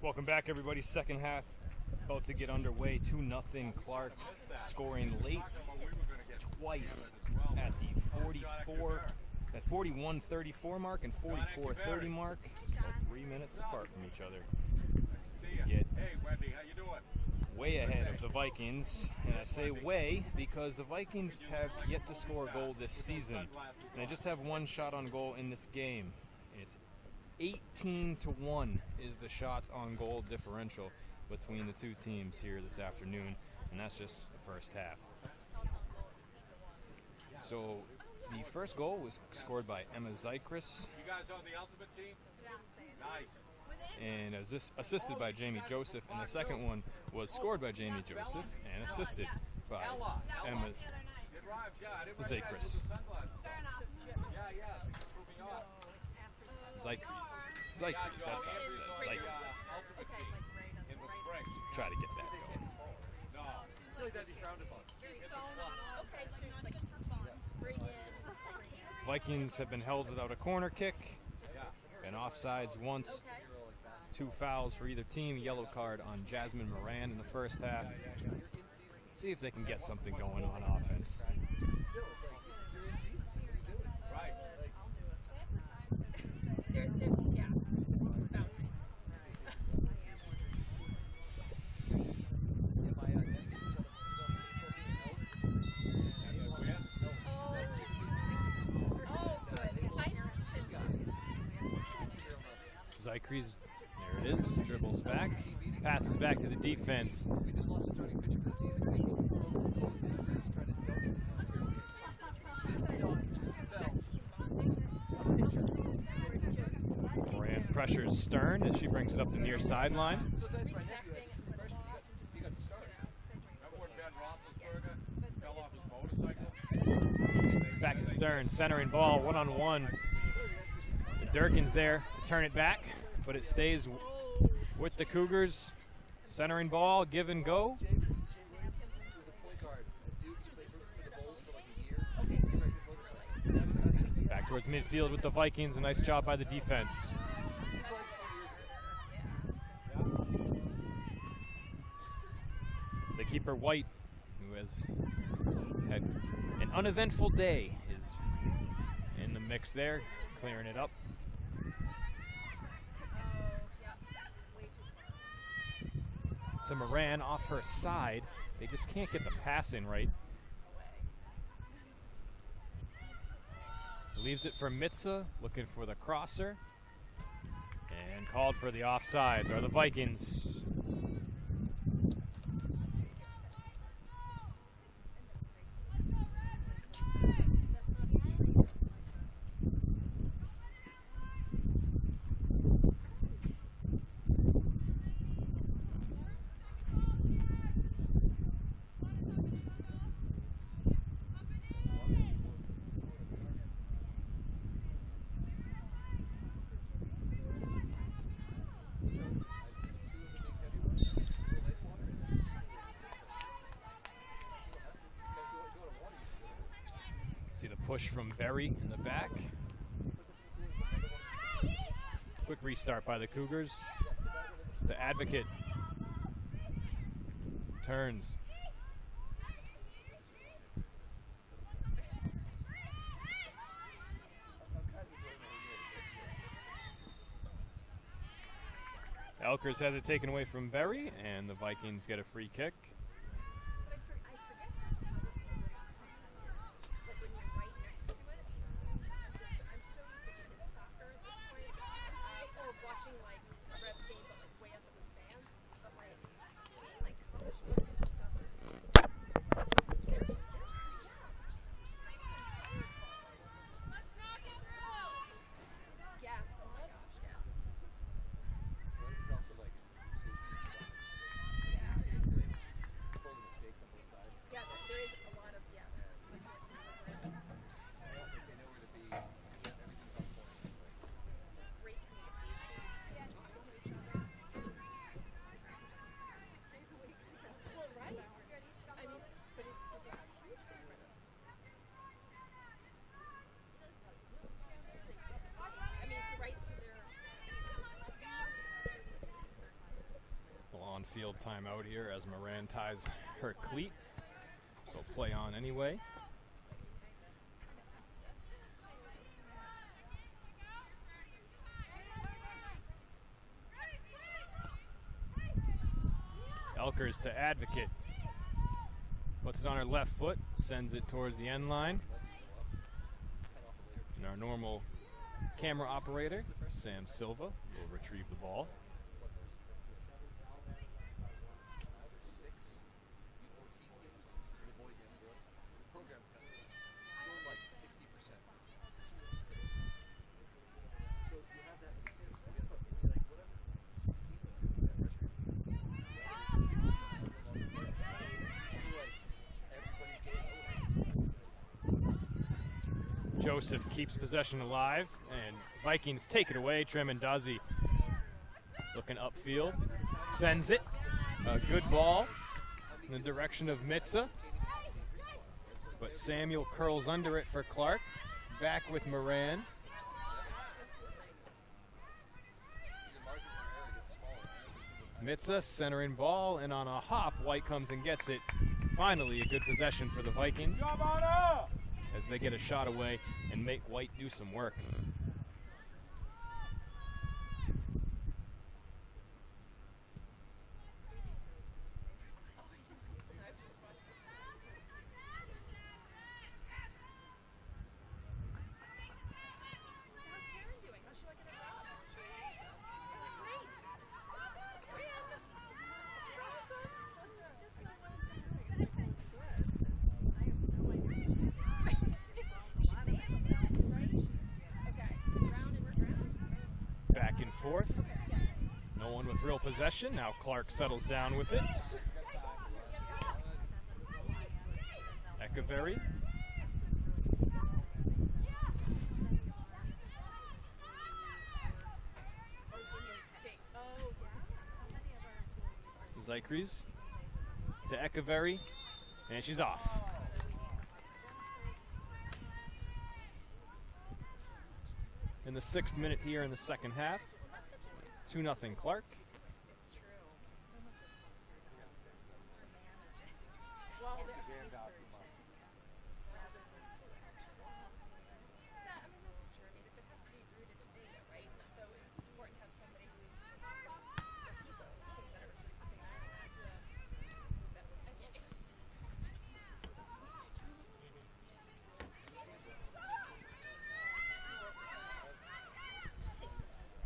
Welcome back, everybody. Second half about to get underway. 2-0 Clark, scoring late twice at the 41-34 mark and 44-30 mark, about 3 minutes apart from each other. To get
Hey, Wendy, how you doing?
way ahead of the Vikings, and I say way because the Vikings have yet to score a goal this season, and they just have one shot on goal in this game. It's 18-1 is the shots on goal differential between the two teams here this afternoon, and that's just the first half. So the first goal was scored by Emma Zykris,
You guys on the ultimate team? Nice.
and assisted by Jamie Joseph, and the second one was scored by Jamie Joseph and assisted by Emma
It rhymes, yeah. I didn't
Zykris.
recognize those sunglasses. Yeah, yeah. Threw me off.
Zykris.
Yeah,
That's how it
Andrew's
says.
on the
Zykris.
ultimate team in the spring.
Try to get that going.
No.
I feel like that'd be frowned upon.
Okay, so it's like bring in.
Vikings have been held without a corner kick,
Yeah.
and offsides once. 2 fouls for either team. Yellow card on Jasmine Moran in the first half. See if they can get something going on offense.
Right.
There's yeah. Boundaries. Oh, good.
Zykris, there it is, dribbles back, passes back to the defense.
We just lost the starting pitcher for the season. They both tried to donate
Moran pressures Stern as she brings it up the near sideline.
So that's my nephew. As a freshman, he got to start.
Remember when Ben Roethlisberger fell off his motorcycle?
Back to Stern, centering ball, one-on-one. Durkin's there to turn it back, but it stays with the Cougars. Centering ball, give and go.
Jay Williams was a point guard at Duke. He played for the Bulls for like a year. He rode his motorcycle.
Back towards midfield with the Vikings. A nice job by the defense. The keeper White, who has had an uneventful day, is in the mix there, clearing it up. To Moran off her side. They just can't get the pass in right. Leaves it for Mitza, looking for the crosser. And called for the offsides are the Vikings. See the push from Berry in the back. Quick restart by the Cougars. To Advocate. Turns. Elkers has it taken away from Berry, and the Vikings get a free kick. here as Moran ties her cleat. So play on anyway. Elkers to Advocate. Puts it on her left foot, sends it towards the end line. And our normal camera operator, Sam Silva, will retrieve the ball. Joseph keeps possession alive, and Vikings take it away. Tremendazi looking upfield, sends it. A good ball in the direction of Mitza, but Samuel curls under it for Clark. Back with Moran. Mitza centering ball, and on a hop, White comes and gets it. Finally, a good possession for the Vikings as they get a shot away and make White do some work. Fourth. No one with real possession. Now Clark settles down with it. Echeverry. Zykries to Echeverry, and she's off. In the 6th minute here in the second half. 2-0 Clark.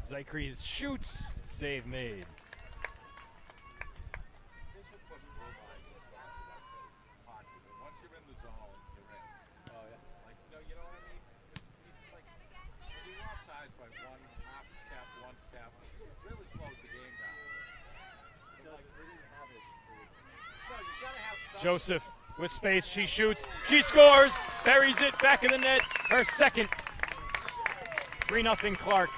Zykries shoots, save made.
Once you're in the zone, you're in. Oh, yeah. Like, no, you know what I mean? It's like, when you go outside by one half step, one step, it really slows the game down. It's like, they didn't have it. No, you gotta have something.
Joseph with space, she shoots, she scores, buries it back in the net, her second. 3-0 Clark.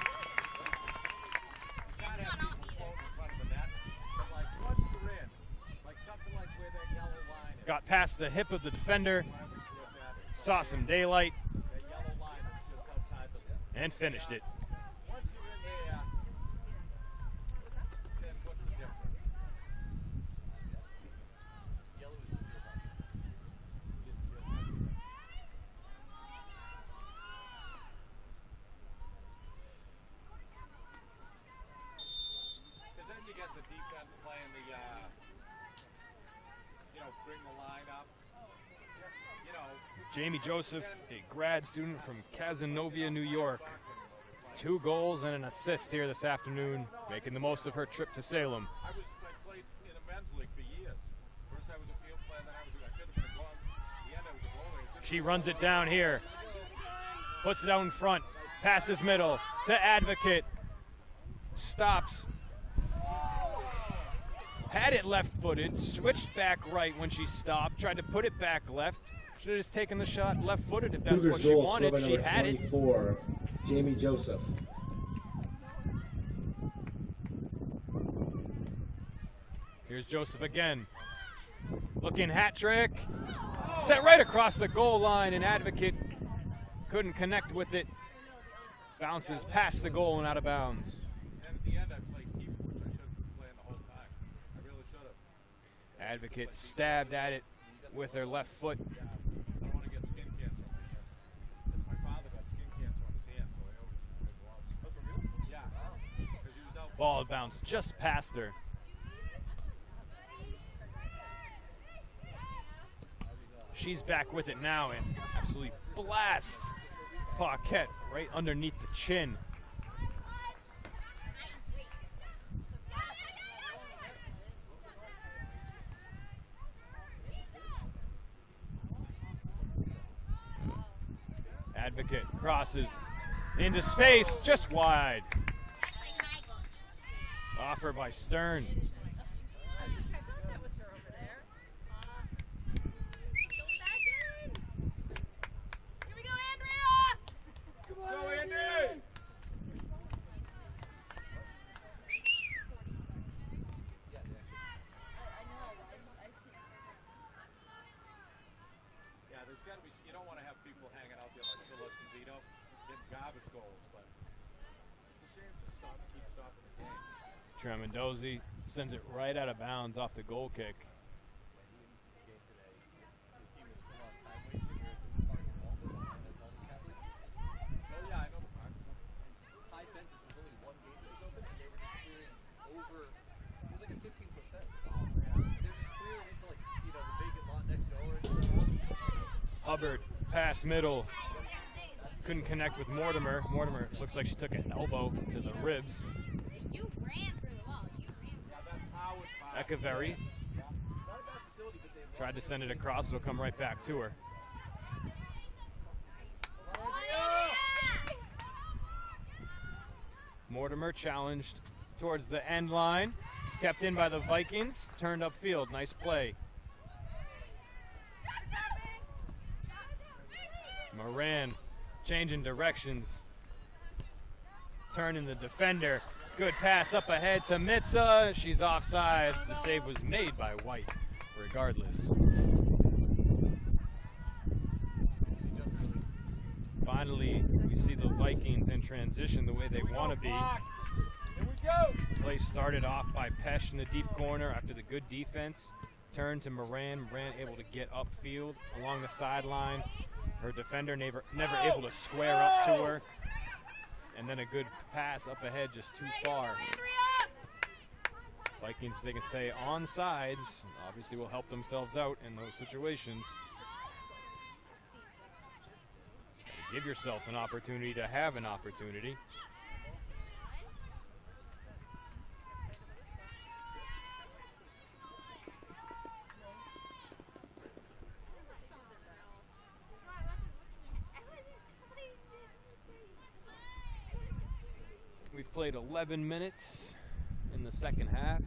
Got past the hip of the defender, saw some daylight, and finished it.
Because then you get the defense playing the, bring the line up.
Jamie Joseph, a grad student from Cazenovia, New York. 2 goals and an assist here this afternoon, making the most of her trip to Salem.
I played in a men's league for years. First I was a field player, then I should have been a glove. In the end I was a goalie.
She runs it down here, puts it out in front, passes middle to Advocate, stops. Had it left-footed, switched back right when she stopped, tried to put it back left. Should have just taken the shot left-footed if that's
Cougars
what she
goal,
wanted.
scorer
She
number
had it.
24, Jamie Joseph.
Here's Joseph again. Looking hat trick. Set right across the goal line, and Advocate couldn't connect with it. Bounces past the goal and out of bounds.
And at the end I played keeper, which I should have been playing the whole time. I really should have.
Advocate stabbed at it with her left foot.
I don't want to get skin cancer on my hands. My father got skin cancer on his hands, so I always use my gloves.
Oh, for real?
Yeah, because he was out.
Ball bounced just past her. She's back with it now and absolutely blasts Paquette right underneath the chin. Advocate crosses into space, just wide. Offer by Stern.
I thought that was her over there. Go back in. Here we go, Andrea.
Go, Andy! Yeah, there's got to be. You don't want to have people hanging out there like Phil Esposito, getting garbage goals, but it's a shame to keep stopping the game.
Tremendozzi sends it right out of bounds off the goal kick.
Oh yeah, I know the park.
High fences, there's only one gate that was open, and they were just clearing over. It was like a 15-foot fence. They were just clearing into like the vacant lot next door.
Hubbard, pass middle. Couldn't connect with Mortimer. Mortimer looks like she took an elbow to the ribs.
You ran through the wall. You ran.
Yeah, that's Howard Park.
Echeverry
Yeah.
Not a bad facility, but they
tried to send it across. It'll come right back to her. Mortimer challenged towards the end line. Kept in by the Vikings. Turned upfield. Nice play. Moran changing directions. Turning the defender. Good pass up ahead to Mitza. She's offsides. The save was made by White, regardless. Finally, we see the Vikings in transition the way they want to be.
Here we go.
Play started off by Pesh in the deep corner after the good defense. Turned to Moran. Moran able to get upfield along the sideline. Her defender never able to square up to her. And then a good pass up ahead, just too far. Vikings, if they can stay on sides, obviously will help themselves out in those situations. Give yourself an opportunity to have an opportunity. We've played 11 minutes in the second half.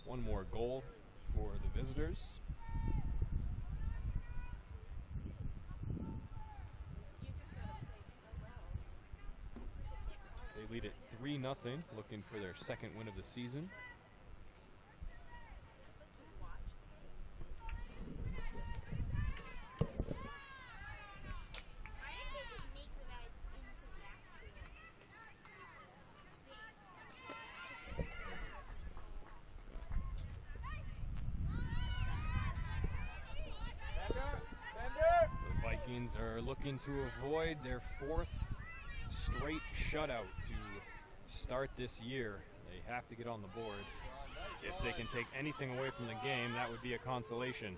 One more goal for the visitors. They lead at 3-0, looking for their second win of the season. Are looking to avoid their fourth straight shutout to start this year. They have to get on the board. If they can take anything away from the game, that would be a consolation.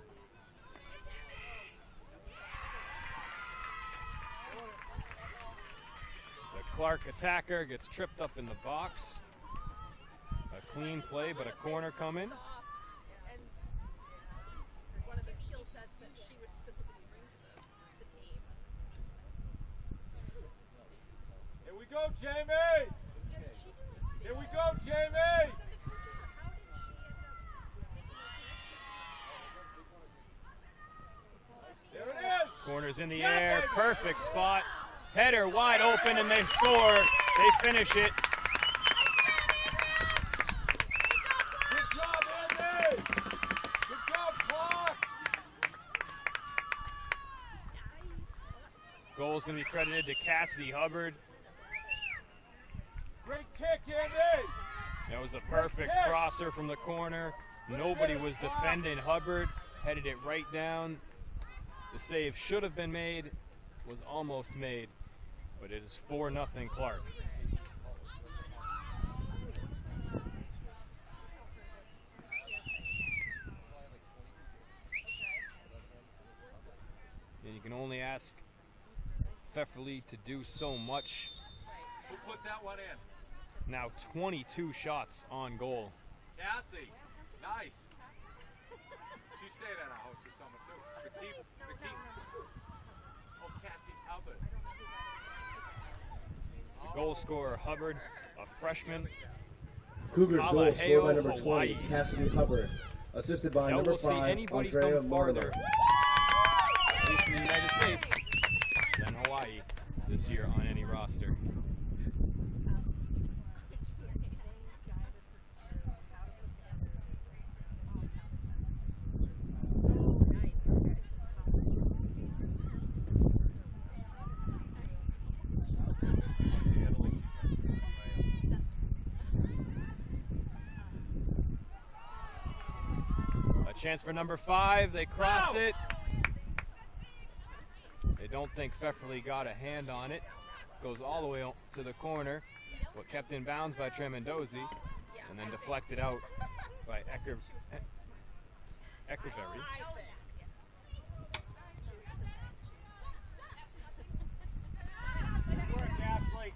The Clark attacker gets tripped up in the box. A clean play, but a corner coming.
One of the skill sets that she would specifically bring to the team.
Here we go, Jamie! Here we go, Jamie! There it is!
Corners in the air, perfect spot. Header wide open and they score. They finish it.
Good job, Andy! Good job, Clark!
Goal is going to be credited to Cassidy Hubbard.
Great kick, Andy!
That was a perfect crosser from the corner. Nobody was defending. Hubbard headed it right down. The save should have been made, was almost made, but it is 4-0 Clark. And you can only ask Pfefferly to do so much.
Who put that one in?
Now 22 shots on goal.
Cassie. Nice. She stayed at our house this summer too. The keep. Oh, Cassie Hubbard.
The goal scorer, Hubbard, a freshman.
Cougars goal scored by number
Hawaii.
20, Cassidy Hubbard. Assisted by
Now
number
we'll see
5,
anybody
Andrea
come farther,
Mortimer.
at least in the United States, than Hawaii this year on any roster. Chance for number 5. They cross it. They don't think Pfefferly got a hand on it. Goes all the way to the corner, but kept in bounds by Tremendozzi, and then deflected out by Eckerberry.
Good work, Ashley.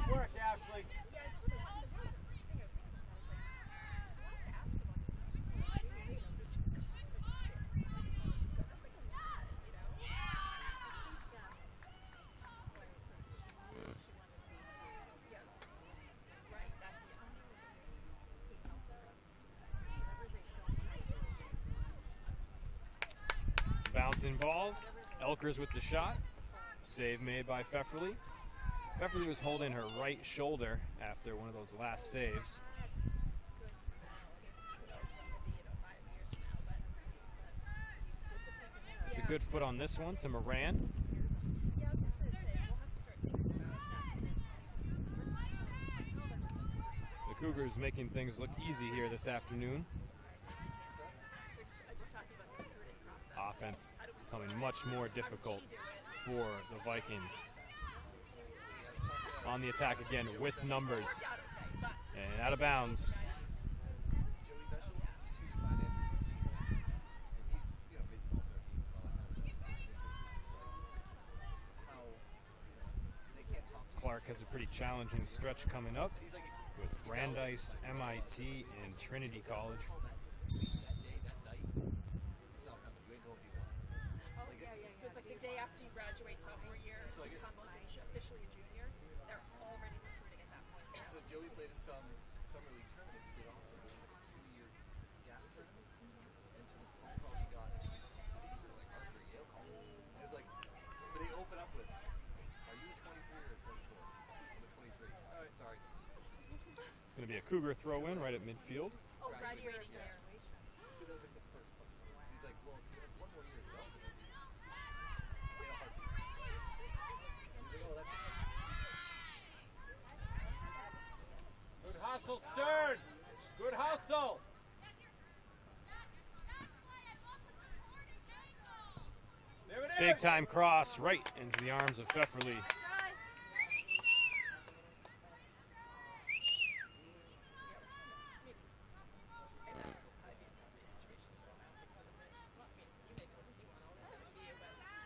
Good work, Ashley.
Bouncing ball. Elkers with the shot. Save made by Pfefferly. Pfefferly was holding her right shoulder after one of those last saves. It's a good foot on this one to Moran. The Cougars making things look easy here this afternoon. Offense becoming much more difficult for the Vikings. On the attack again with numbers. And out of bounds. Clark has a pretty challenging stretch coming up with Brandeis, MIT, and Trinity College.
So it's like the day after you graduate sophomore year, you become officially a junior. They're already recruiting at that point.
So Joey played in some summer league tournament. He did also it was a 2-year gap tournament. And so the phone call he got, I think he was like Arthur Yale call. It was like, but they open up with, are you a 23 or a 24? I'm a 23. All right, sorry.
Going to be a Cougar throw in right at midfield.
Oh, graduating
Yeah.
year.
But that was like the first one. He's like, well, you have one more year to go. In a heartbeat. And he's like, oh, that's.
Good hustle, Stern. Good hustle. There it is.
Big time cross right into the arms of Pfefferly.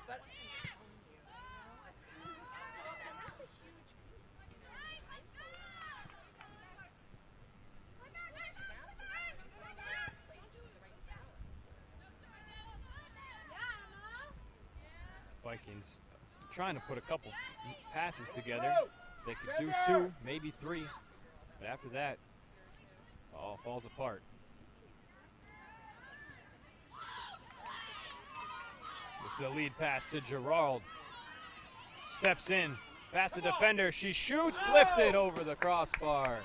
But and that's a huge
Vikings trying to put a couple passes together. They could do 2, maybe 3. But after that, all falls apart. This is a lead pass to Gerald. Steps in, past the defender. She shoots, lifts it over the crossbar.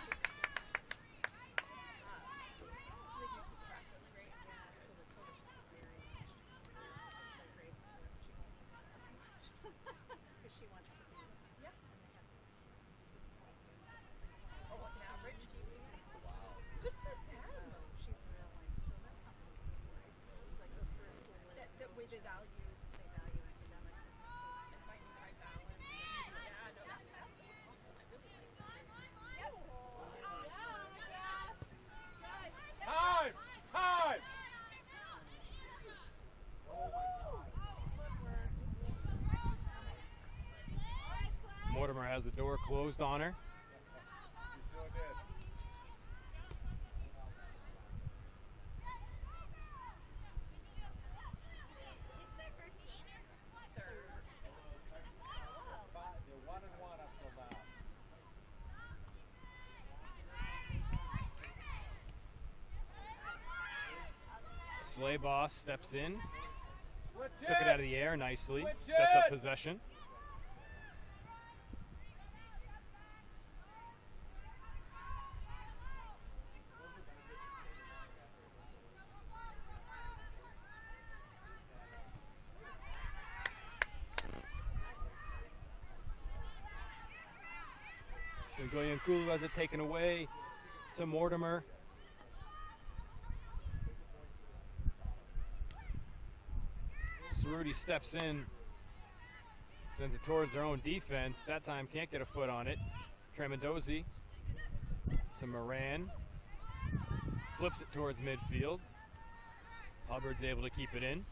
has the door closed on her.
You sure did. They're 1-1 up till now.
Sleigh Boss steps in,
Switch
took it out of the air nicely,
Switch
sets up
it!
possession. Goyankulu has it taken away to Mortimer. Cerruti steps in, sends it towards their own defense. That time can't get a foot on it. Tremendozzi to Moran. Flips it towards midfield. Hubbard's able to keep it in.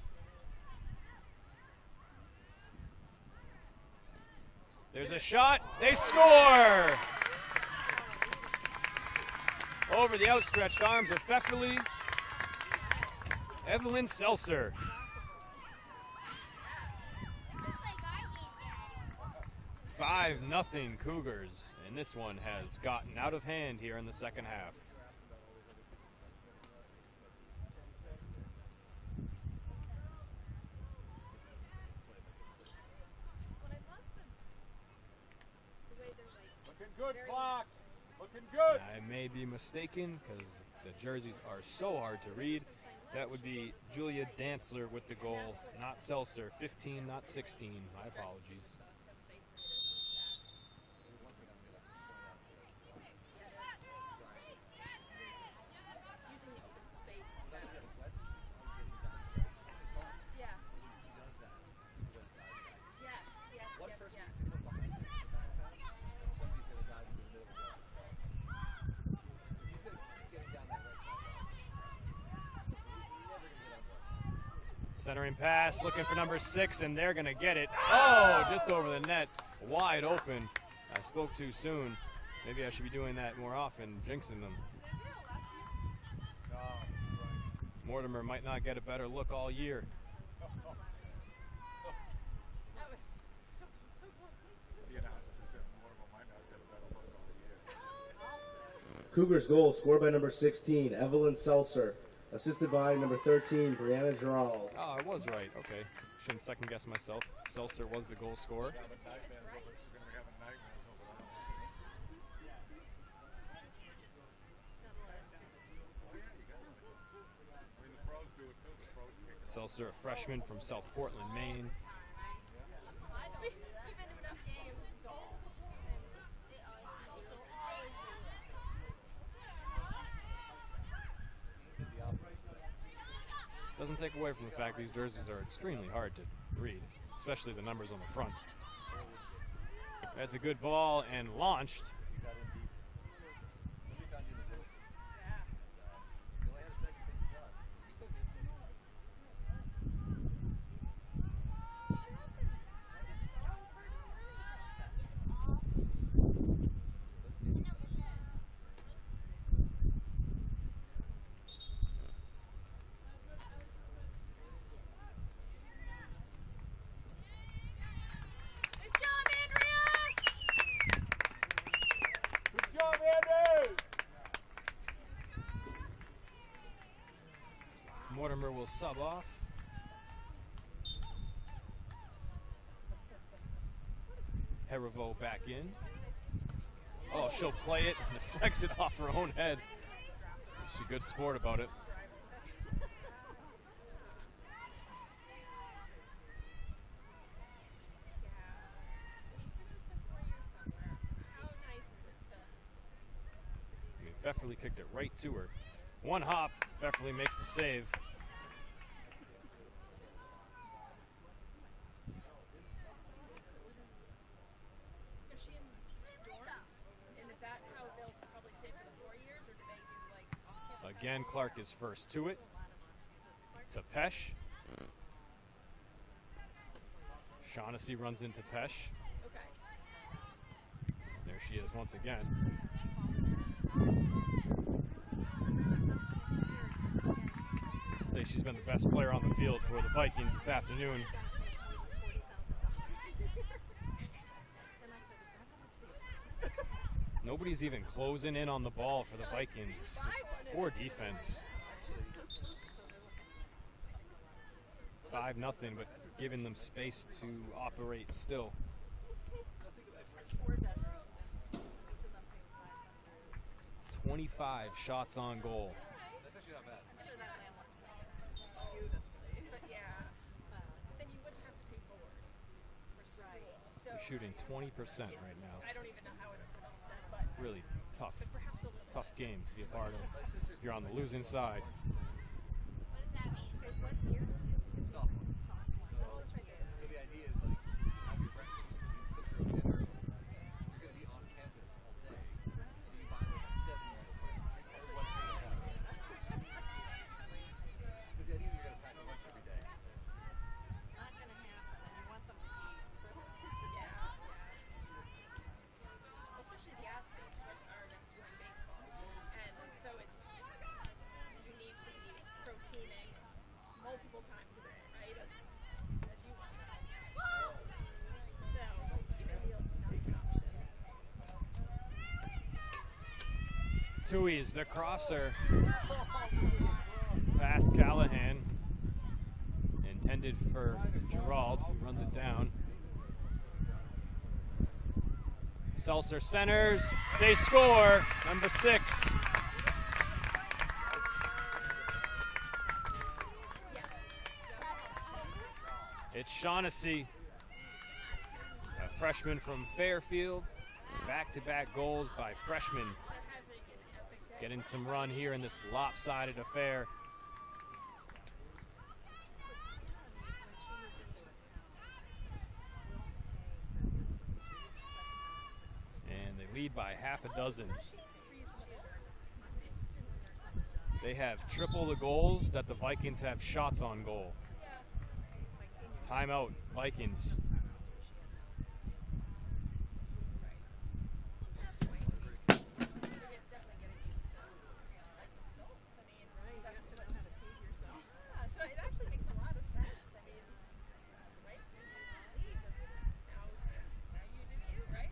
There's a shot. They score! Over the outstretched arms of Pfefferly. Evelyn Seltzer. 5-0 Cougars, and this one has gotten out of hand here in the second half.
Looking good, Clark. Looking good.
I may be mistaken because the jerseys are so hard to read. That would be Julia Dantzler with the goal, not Seltzer. 15, not 16. My apologies. Centering pass, looking for number 6, and they're going to get it. Oh, just over the net, wide open. I spoke too soon. Maybe I should be doing that more often, jinxing them. Mortimer might not get a better look all year.
Cougars goal scored by number 16, Evelyn Seltzer. Assisted by number 13, Brianna Gerald.
Oh, I was right. Okay. Shouldn't second guess myself. Seltzer was the goal scorer. Seltzer, a freshman from South Portland, Maine. Doesn't take away from the fact these jerseys are extremely hard to read, especially the numbers on the front. That's a good ball and launched. Mortimer will sub off. Heriveau back in. Oh, she'll play it and deflects it off her own head. She's a good sport about it. I mean, Pfefferly kicked it right to her. One hop, Pfefferly makes the save.
Is she in dorms? And is that how they'll probably stay for the 4 years, or do they do like?
Again, Clark is first to it. To Pesh. Shaughnessy runs into Pesh.
Okay.
she is once again. Say she's been the best player on the field for the Vikings this afternoon. Nobody's even closing in on the ball for the Vikings. Just poor defense. 5-0, but giving them space to operate still. 25 shots on goal.
That's actually not bad.
Then you wouldn't have to pay forward for school. So
They're shooting 20% right now.
I don't even know how it would pronounce that, but
Really tough,
perhaps a little.
tough game to be a part of if you're on the losing side.
What does that mean?
It's softball. So the idea is like you have your breakfast, you put your dinner. You're going to be on campus all day, so you buy like a 7-meal plan or one day out. Because the idea is you're going to pack a lunch every day.
Not gonna happen. You want them to eat.
Especially the athletes that are doing baseball. And so it's, you need to be proteining multiple times a day, right? As you want. So, keeping meals is not an option.
Tui's the crosser. Past Callahan. Intended for Gerald, who runs it down. Seltzer centers. They score. Number 6. It's Shaughnessy, a freshman from Fairfield. Back-to-back goals by freshmen. Getting some run here in this lopsided affair. And they lead by half a dozen. They have triple the goals that the Vikings have shots on goal. Timeout, Vikings.
So it actually makes a lot of sense. I mean, right? Now you do you, right?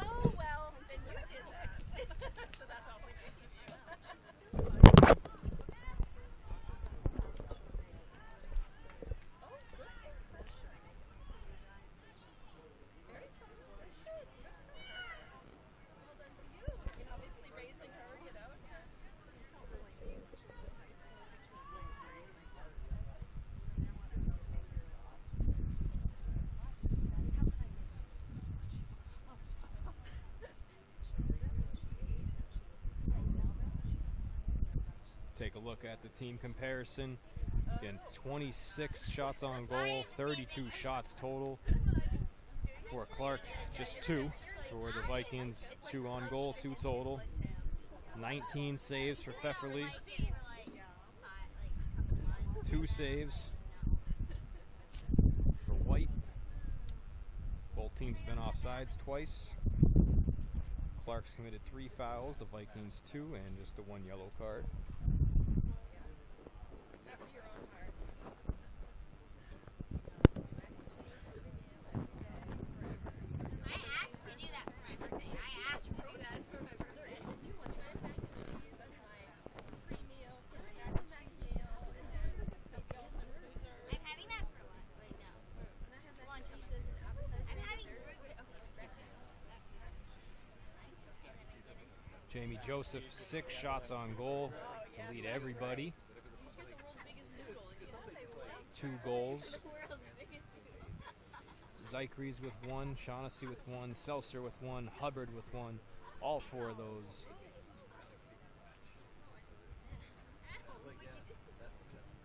Oh, well, then you did that. So that's all we can give you. Oh, good. Very suspicious. Well done to you. I mean, obviously raising her, you know.
Take a look at the team comparison. Again, 26 shots on goal, 32 shots total. For Clark, just 2. For the Vikings, 2 on goal, 2 total. 19 saves for Pfefferly, 2 saves for White. Both teams been offsides twice. Clark's committed 3 fouls, the Vikings 2, and just the 1 yellow card.
I asked to do that for my birthday. I asked really bad for my birthday. I'm having that for lunch. Wait, no. For lunch. I'm having
Jamie Joseph, 6 shots on goal to lead everybody. 2 goals. Zykries with 1, Shaughnessy with 1, Seltzer with 1, Hubbard with 1. All 4 of those.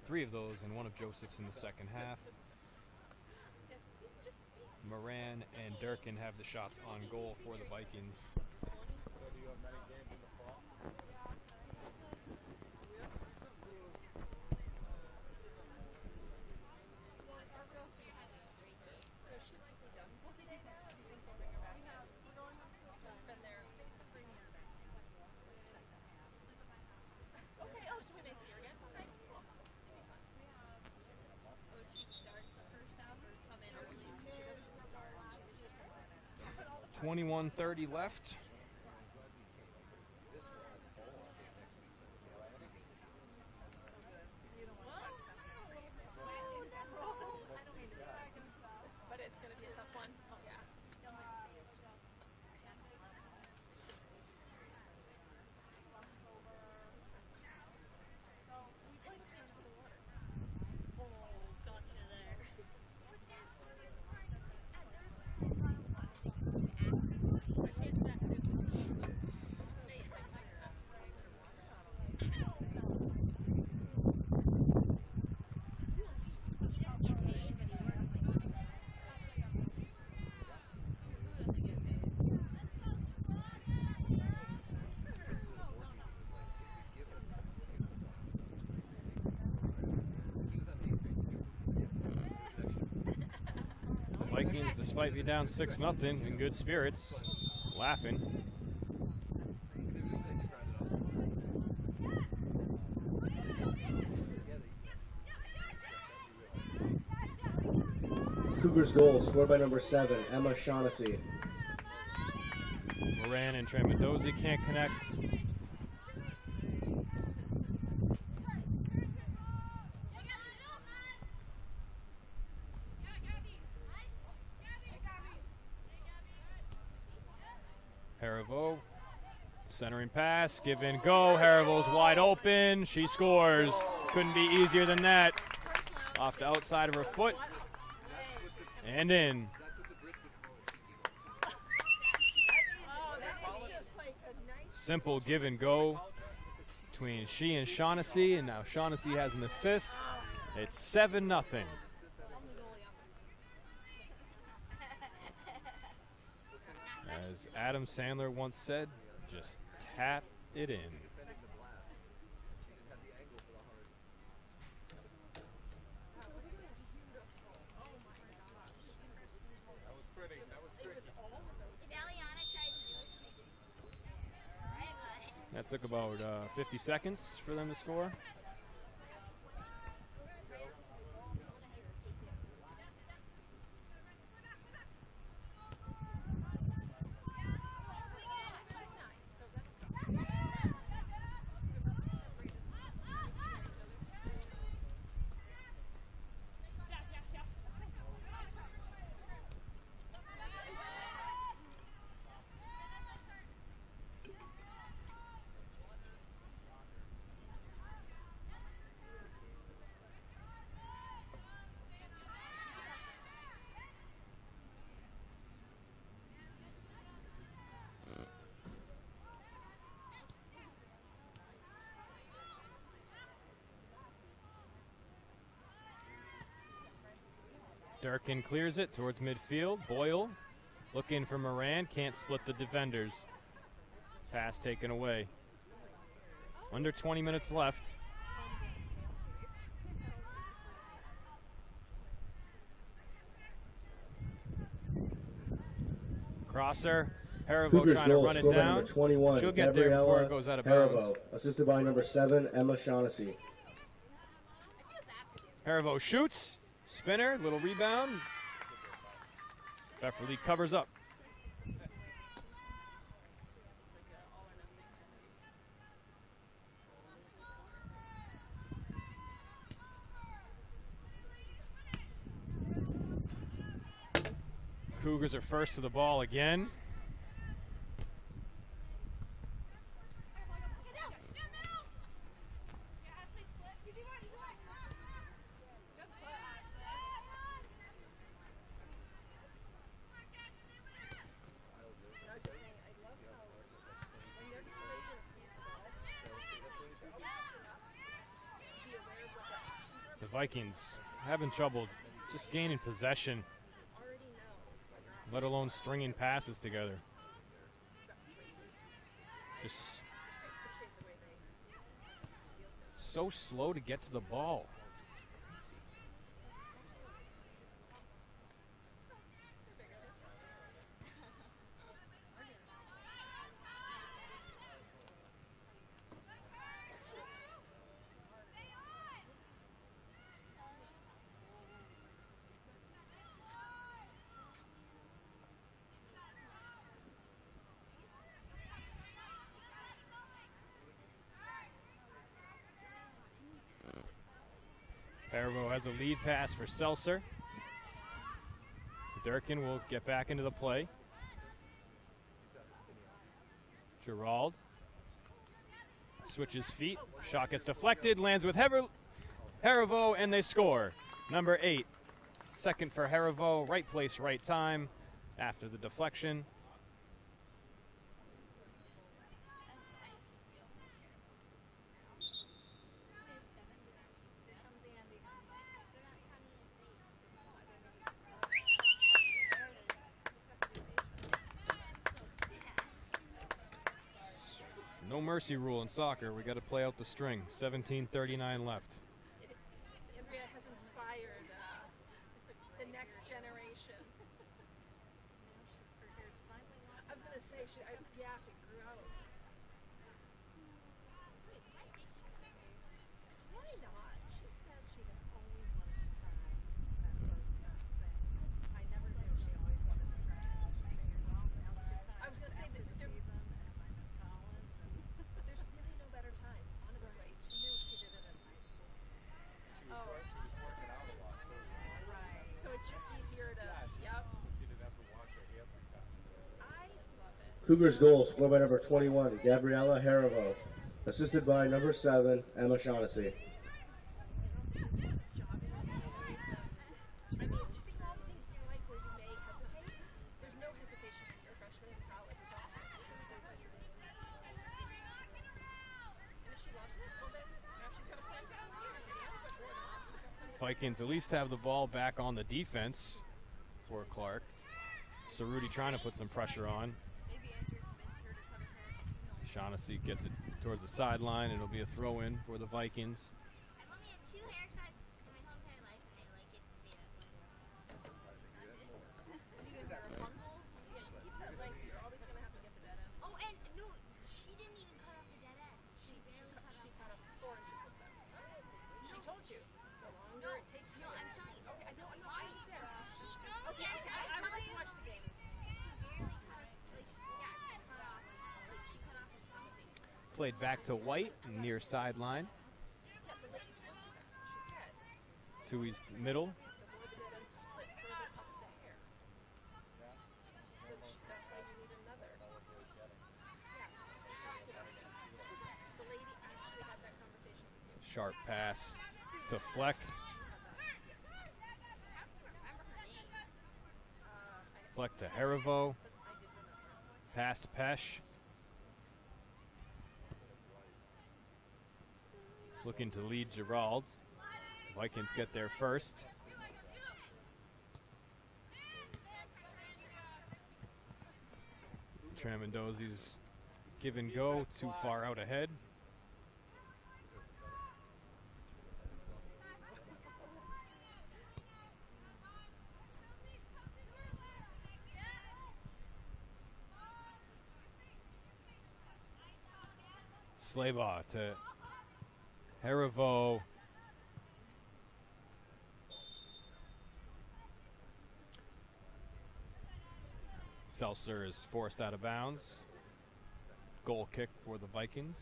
3 of those and 1 of Joseph's in the second half. Moran and Durkin have the shots on goal for the Vikings. 21:30 left.
But it's going to be a tough one. Oh, yeah.
The Vikings, despite being down 6-0, in good spirits, laughing.
Cougars goal scored by number 7, Emma Shaughnessy.
Moran and Tremendozi can't connect. Haribo, centering pass, give and go. Haribo's wide open. She scores. Couldn't be easier than that. Off the outside of her foot. And in. Simple give and go between she and Shaughnessy, and now Shaughnessy has an assist. It's 7-0. As Adam Sandler once said, just tap it in. That took about 50 seconds for them to score. Durkin clears it towards midfield. Boyle looking for Moran. Can't split the defenders. Pass taken away. Under 20 minutes left. Crosser. Haribo
Cougars
trying to
goal
run it
scored by
down.
number 21,
She'll get there before it
Gabriella
goes out of bounds.
Haribo, assisted by number 7, Emma Shaughnessy.
Haribo shoots. Spinner. Little rebound. Beverly covers up. Cougars are first to the ball again. The Vikings having trouble just gaining possession, let alone stringing passes together. Just so slow to get to the ball. Haribo has a lead pass for Seltzer. Durkin will get back into the play. Gerald switches feet. Shot gets deflected, lands with Haribo, and they score. Number 8. Second for Haribo. Right place, right time after the deflection. No mercy rule in soccer. We got to play out the string. 17:39 left.
Andrea has inspired the next generation. I was gonna say, she grew out. Why not? She said she has always wanted to try that first thing. I never knew she always wanted to try it. I was gonna say that there's really no better time, honestly. She knew she did it in high school.
She was working out a lot too.
Right. So it's just easier to, yep.
So she didn't have to wash her hair 3 times a day.
I love it.
Cougars goal scored by number 21, Gabriella Haribo. Assisted by number 7, Emma Shaughnessy.
I mean, just think of all the things in your life where you may hesitate. There's no hesitation when you're a freshman in college. It's awesome. And if she loves it, well then, now she's got a plan down here.
Vikings at least have the ball back on the defense for Clark. Cerruti trying to put some pressure on. Shaughnessy gets it towards the sideline. It'll be a throw-in for the Vikings.
I've only had 2 haircuts in my whole entire life, and I like it to see that. What are you gonna do, Rapunzel?
Keep that length. You're always going to have to get the dead end.
Oh, and no, she didn't even cut off the dead end. She barely cut
She
off.
cut off 4 inches of them. She told you. The longer it takes you.
No, I'm telling you.
Okay, no, I understand.
Okay,
I would like to watch the game.
She barely cut, like, yeah, she cut off, like, she cut off something.
Played back to White, near sideline.
Yeah, the lady told you that. She said.
Tui's middle.
The more the dead end split further up the hair. So that's why you need another. Yeah, they talked about it. The lady actually had that conversation with you.
Sharp pass to Fleck. Fleck to Haribo. Pass to Pesh. Looking to lead Gerald. Vikings get there first. Tramendozzi's give and go, too far out ahead. Slaybaugh to Haribo. Seltzer is forced out of bounds. Goal kick for the Vikings.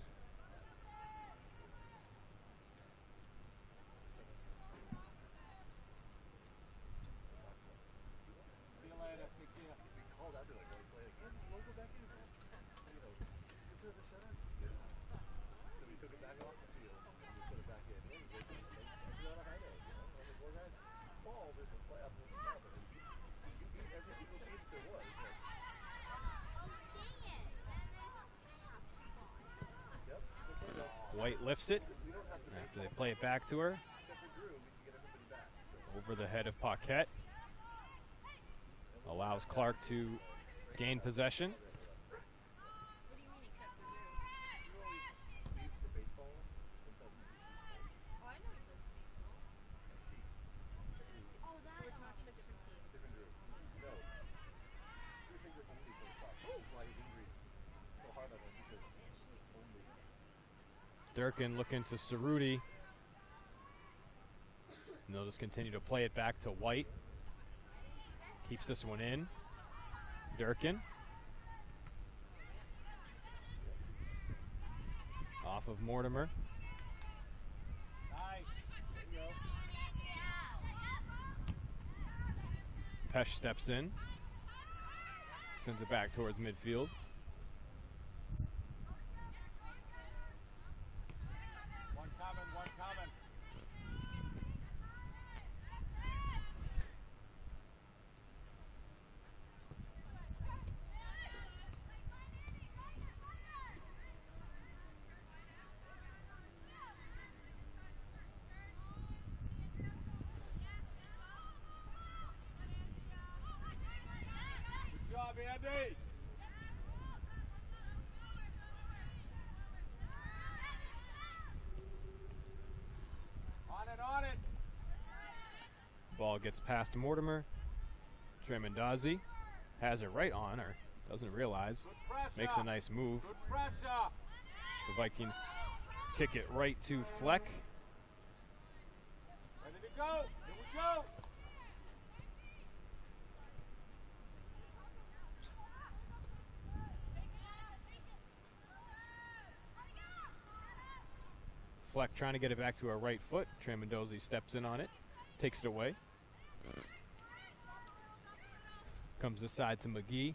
White lifts it after they play it back to her. Over the head of Paquette. Allows Clark to gain possession.
What do you mean, except for Drew? Oh, I know he plays baseball. Oh, that.
We're talking a different team.
Durkin looking to Cerruti. And they'll just continue to play it back to White. Keeps this one in. Durkin. Off of Mortimer.
Nice. There you go.
Pesh steps in, sends it back towards midfield.
One coming, one coming. Good job, Andy. On it.
Ball gets past Mortimer. Tremendazzi has it right on her. Doesn't realize.
Good pressure.
Makes a nice move.
Good pressure.
The Vikings kick it right to Fleck.
Ready to go. Here we go.
Fleck trying to get it back to her right foot. Tremendazzi steps in on it. Takes it away. Comes this side to McGee.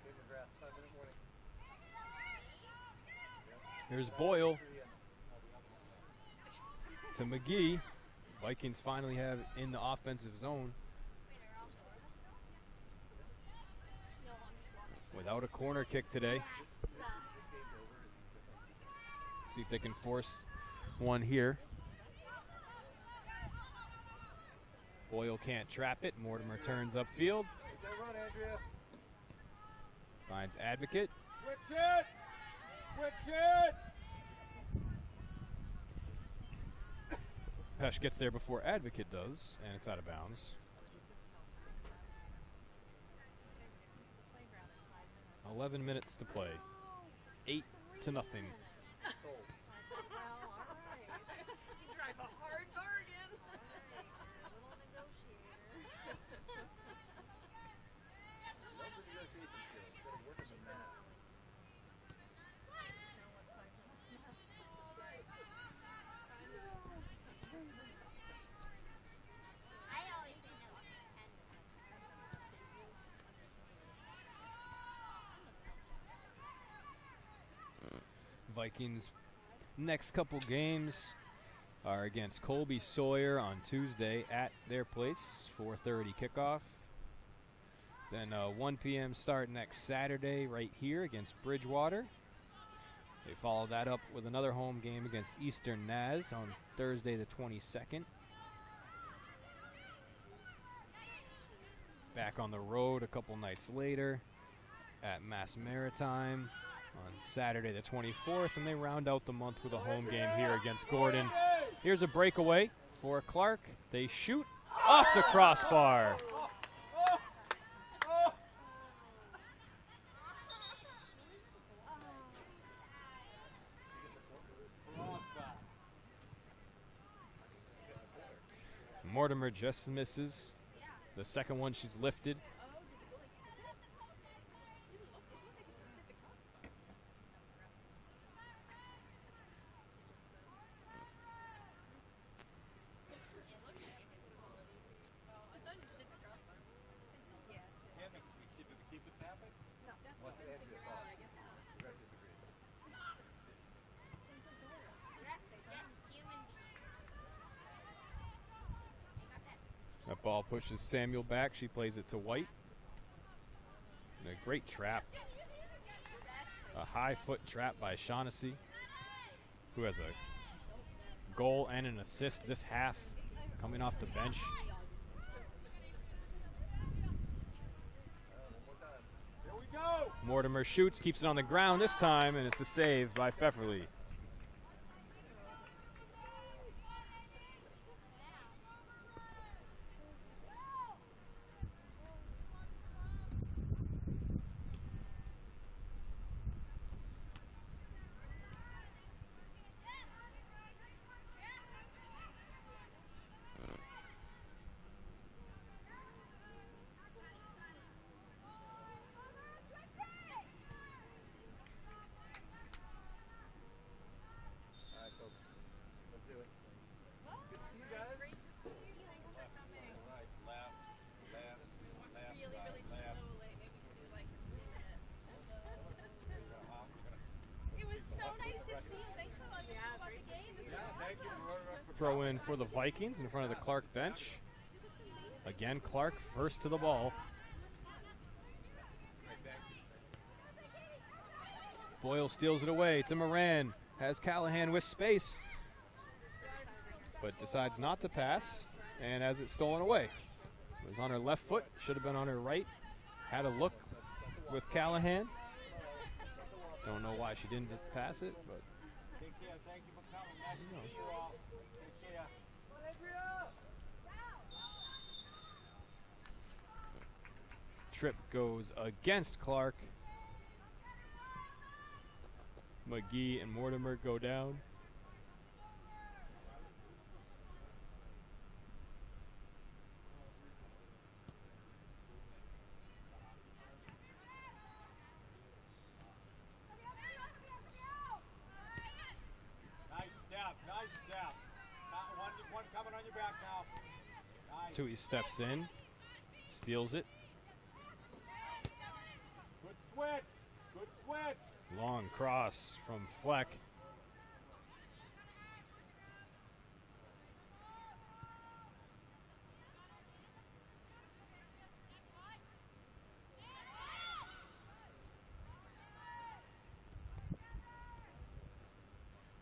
Okay, congrats. 5-minute warning.
Here's Boyle to McGee. Vikings finally have it in the offensive zone without a corner kick today. See if they can force one here. Boyle can't trap it. Mortimer turns upfield.
Take that run, Andrea.
Finds Advocate.
Switch it. Switch it.
Pesh gets there before Advocate does, and it's out of bounds. 11 minutes to play. 8-0.
Sold.
Well, all right. You drive a hard bargain.
Love the negotiation skills. Gotta work on the math.
I always say no.
Vikings' next couple games are against Colby Sawyer on Tuesday at their place, 4:30 kickoff. Then 1 p.m. start next Saturday right here against Bridgewater. They follow that up with another home game against Eastern Naz on Thursday the 22nd. Back on the road a couple nights later at Mass Maritime on Saturday the 24th, and they round out the month with a home game here against Gordon. Here's a breakaway for Clark. They shoot off the crossbar. Mortimer just misses. The second one she's lifted.
Keep it tapping.
What's Andrea call? Greg disagrees.
That ball pushes Samuel back. She plays it to White. And a great trap. A high foot trap by Shaughnessy, who has a goal and an assist this half, coming off the bench. Mortimer shoots, keeps it on the ground this time, and it's a save by Pfefferly.
All right, folks. Let's do it. Good to see you guys.
Great to see you. Thanks for coming.
Right, left, left, left,
Really,
right,
really
left.
slowly. Maybe we do like 3 minutes.
You're
It was so nice to see you. Thanks for letting us know about the game. This was
Thank you
awesome.
for
Throw in for the Vikings in front of the Clark bench. Again, Clark first to the ball. Boyle steals it away to Moran. Has Callahan with space, but decides not to pass and has it stolen away. It was on her left foot, should have been on her right. Had a look with Callahan. Don't know why she didn't pass it, but
Take care. Thank you for coming. Nice to see you all. Take care.
trip goes against Clark. McGee and Mortimer go down.
Nice step. Nice step. One coming on your back now. Nice.
Tui steps in, steals it.
Good switch. Good switch.
Long cross from Fleck.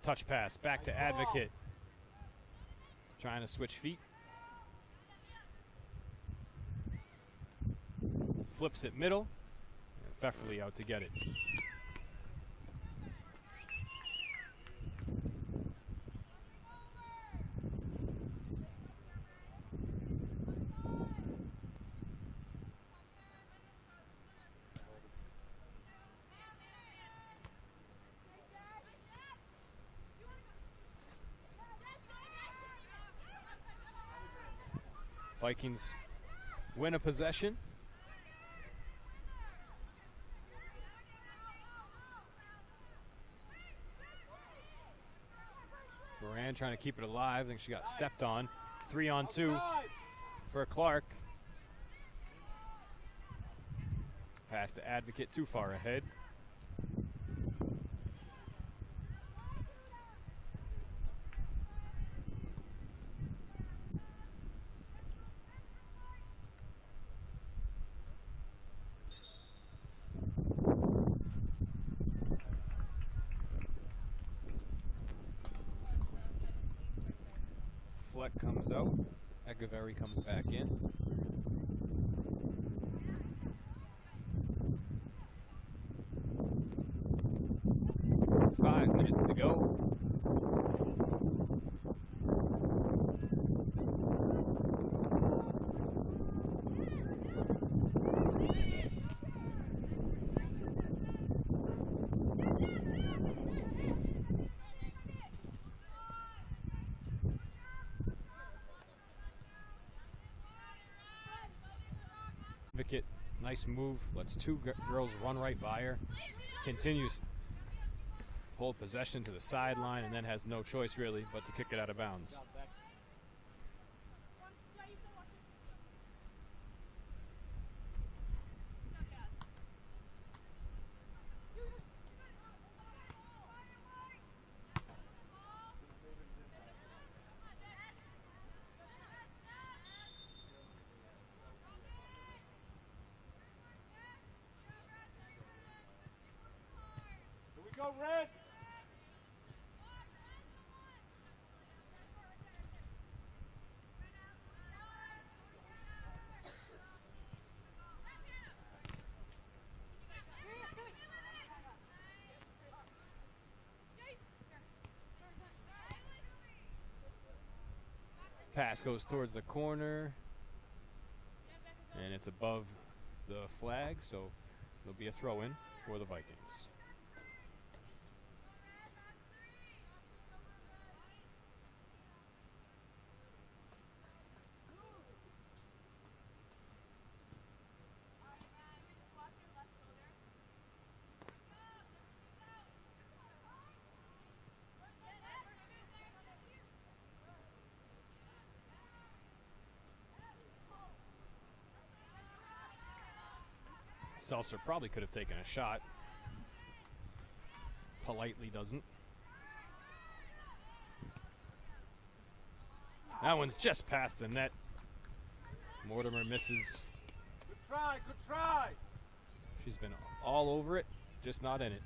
Touch pass back to Advocate. Trying to switch feet. Flips it middle. And Pfefferly out to get it. Vikings win a possession. Moran trying to keep it alive. I think she got stepped on. 3-on-2 for Clark. Pass to Advocate, too far ahead. Fleck comes out. Echeverry comes back in. Five minutes to go. Advocate, nice move. Lets two girls run right by her. Continues hold possession to the sideline and then has no choice really but to kick it out of bounds.
Here we go, Red.
Pass goes towards the corner, and it's above the flag, so there'll be a throw-in for the Vikings. Seltzer probably could have taken a shot. Politely doesn't. That one's just past the net. Mortimer misses.
Good try, good try.
She's been all over it, just not in it.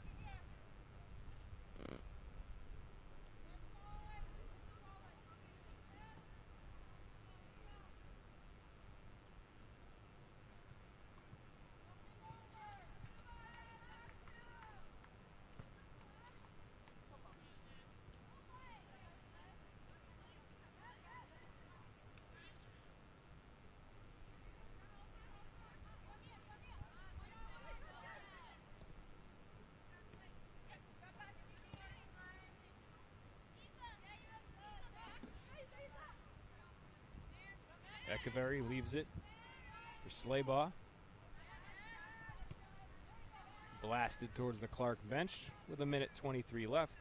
Echeverry leaves it for Slaybaugh. Blasted towards the Clark bench with 1:23 left.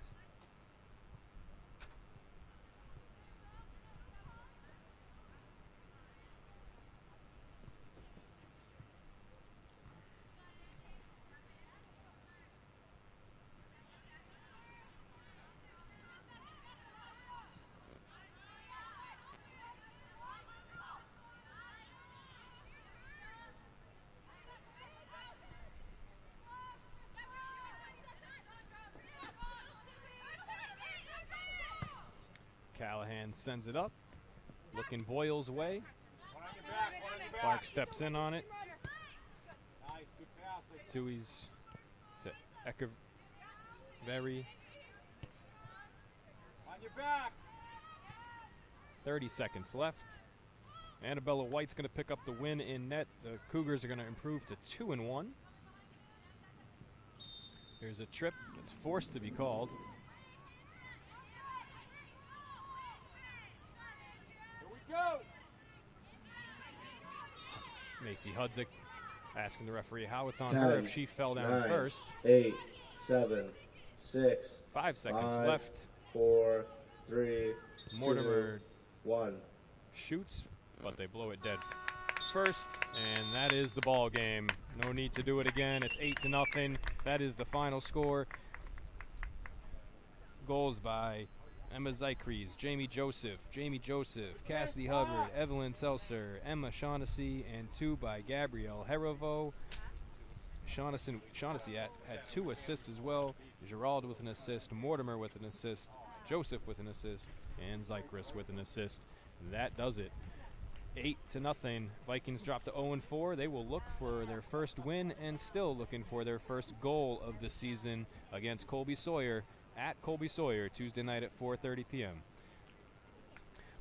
Callahan sends it up, looking Boyle's way.
One on your back, one on your back.
Clark steps in on it.
Nice, good pass.
Tui's to Echeverry.
On your back.
30 seconds left. Annabella White's going to pick up the win in net. The Cougars are going to improve to 2-1. Here's a trip that's forced to be called.
Here we go.
Macy Hudzik asking the referee how it's on
10,
her if she fell down
9,
first.
8, 7, 6,
5 seconds
5,
left.
4, 3,
Mortimer
2, 1.
shoots, but they blow it dead first, and that is the ball game. No need to do it again. It's 8-0. That is the final score. Goals by Emma Zykries, Jamie Joseph, Cassidy Hubbard, Evelyn Seltzer, Emma Shaughnessy, and 2 by Gabrielle Herivo. Shaughnessy had 2 assists as well. Gerald with an assist, Mortimer with an assist, Joseph with an assist, and Zykris with an assist. That does it. 8-0. Vikings drop to 0-4. They will look for their first win and still looking for their first goal of the season against Colby Sawyer at Colby Sawyer Tuesday night at 4:30 p.m.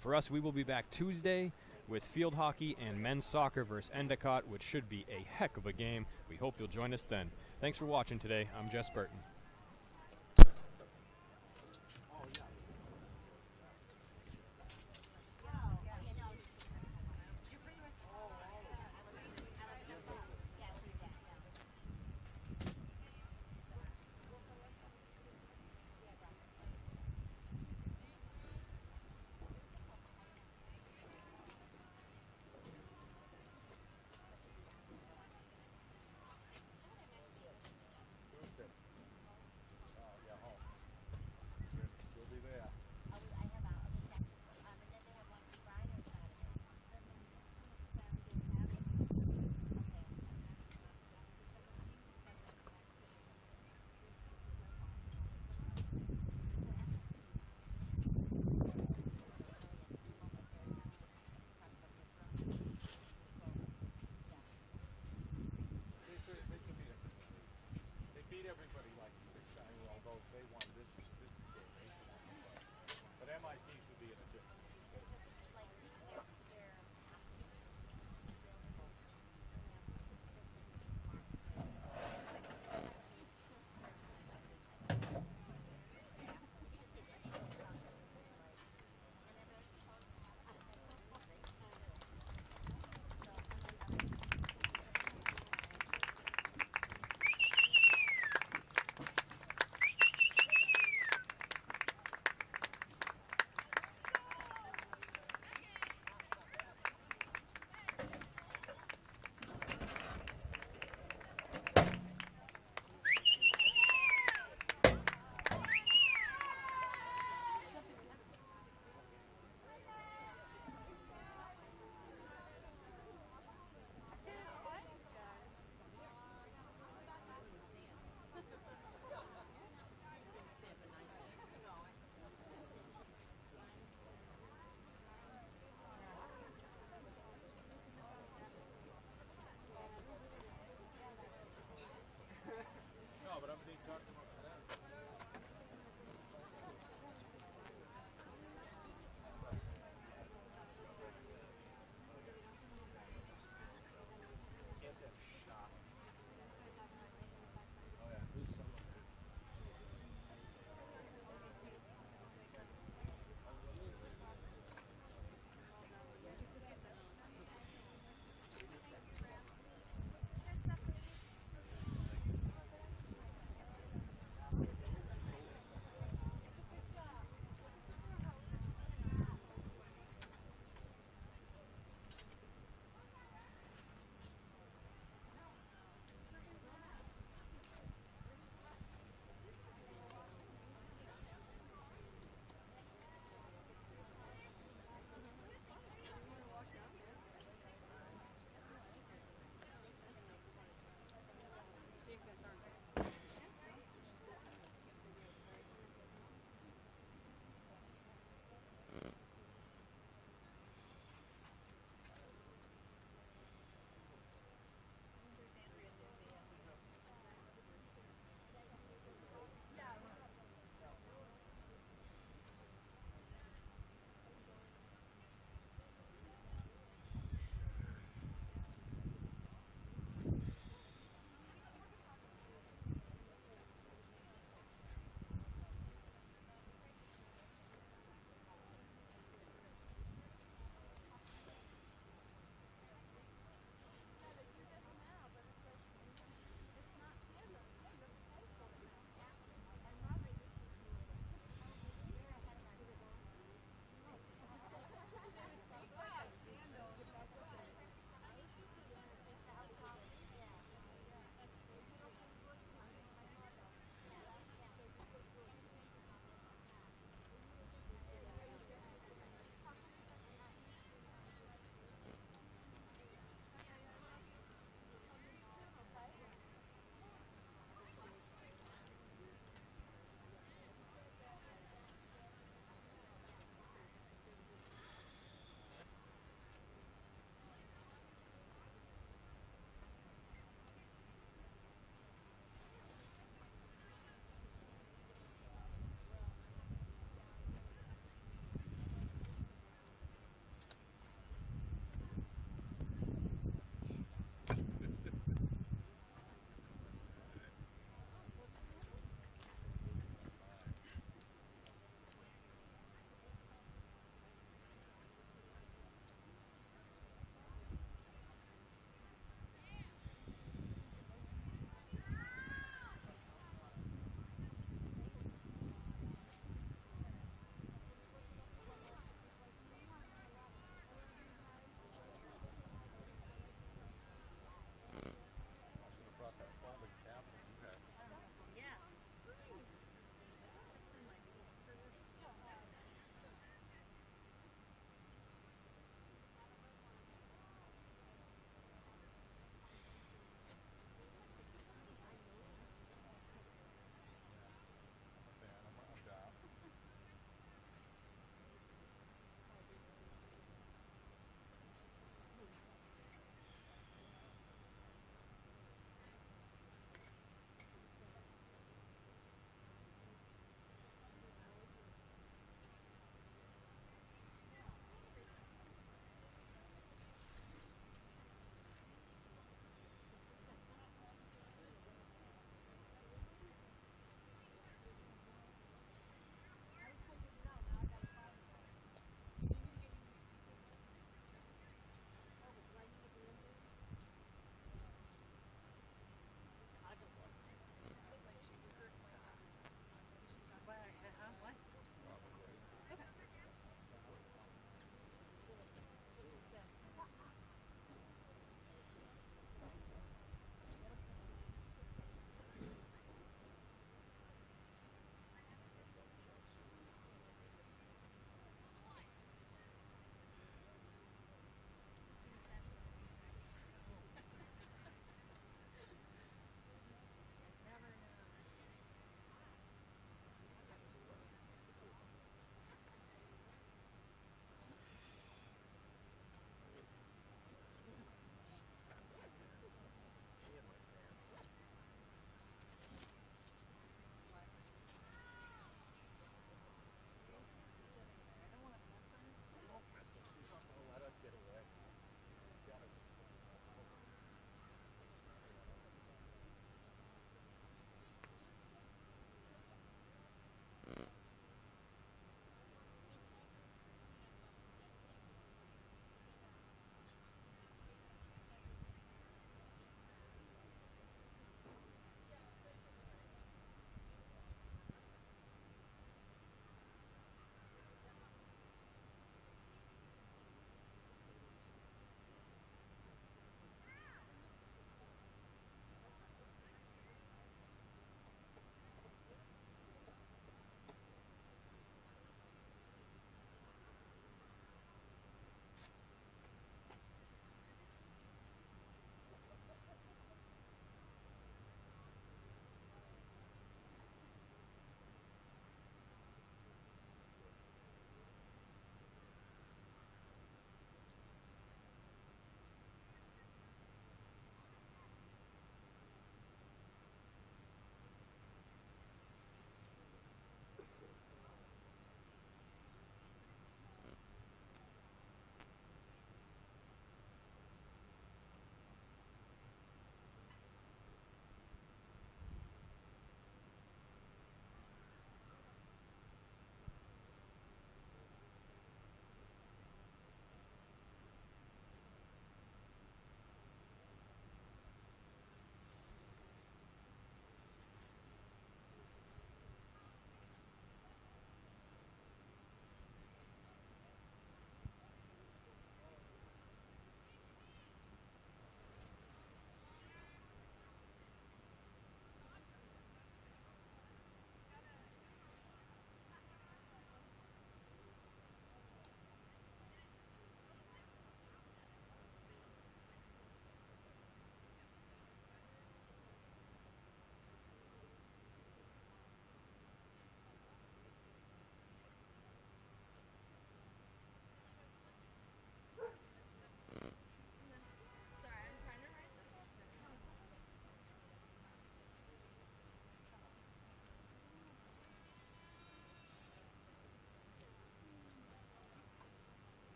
For us, we will be back Tuesday with field hockey and men's soccer versus Endicott, which should be a heck of a game. We hope you'll join us then. Thanks for watching today. I'm Jess Burton.
We'll be there.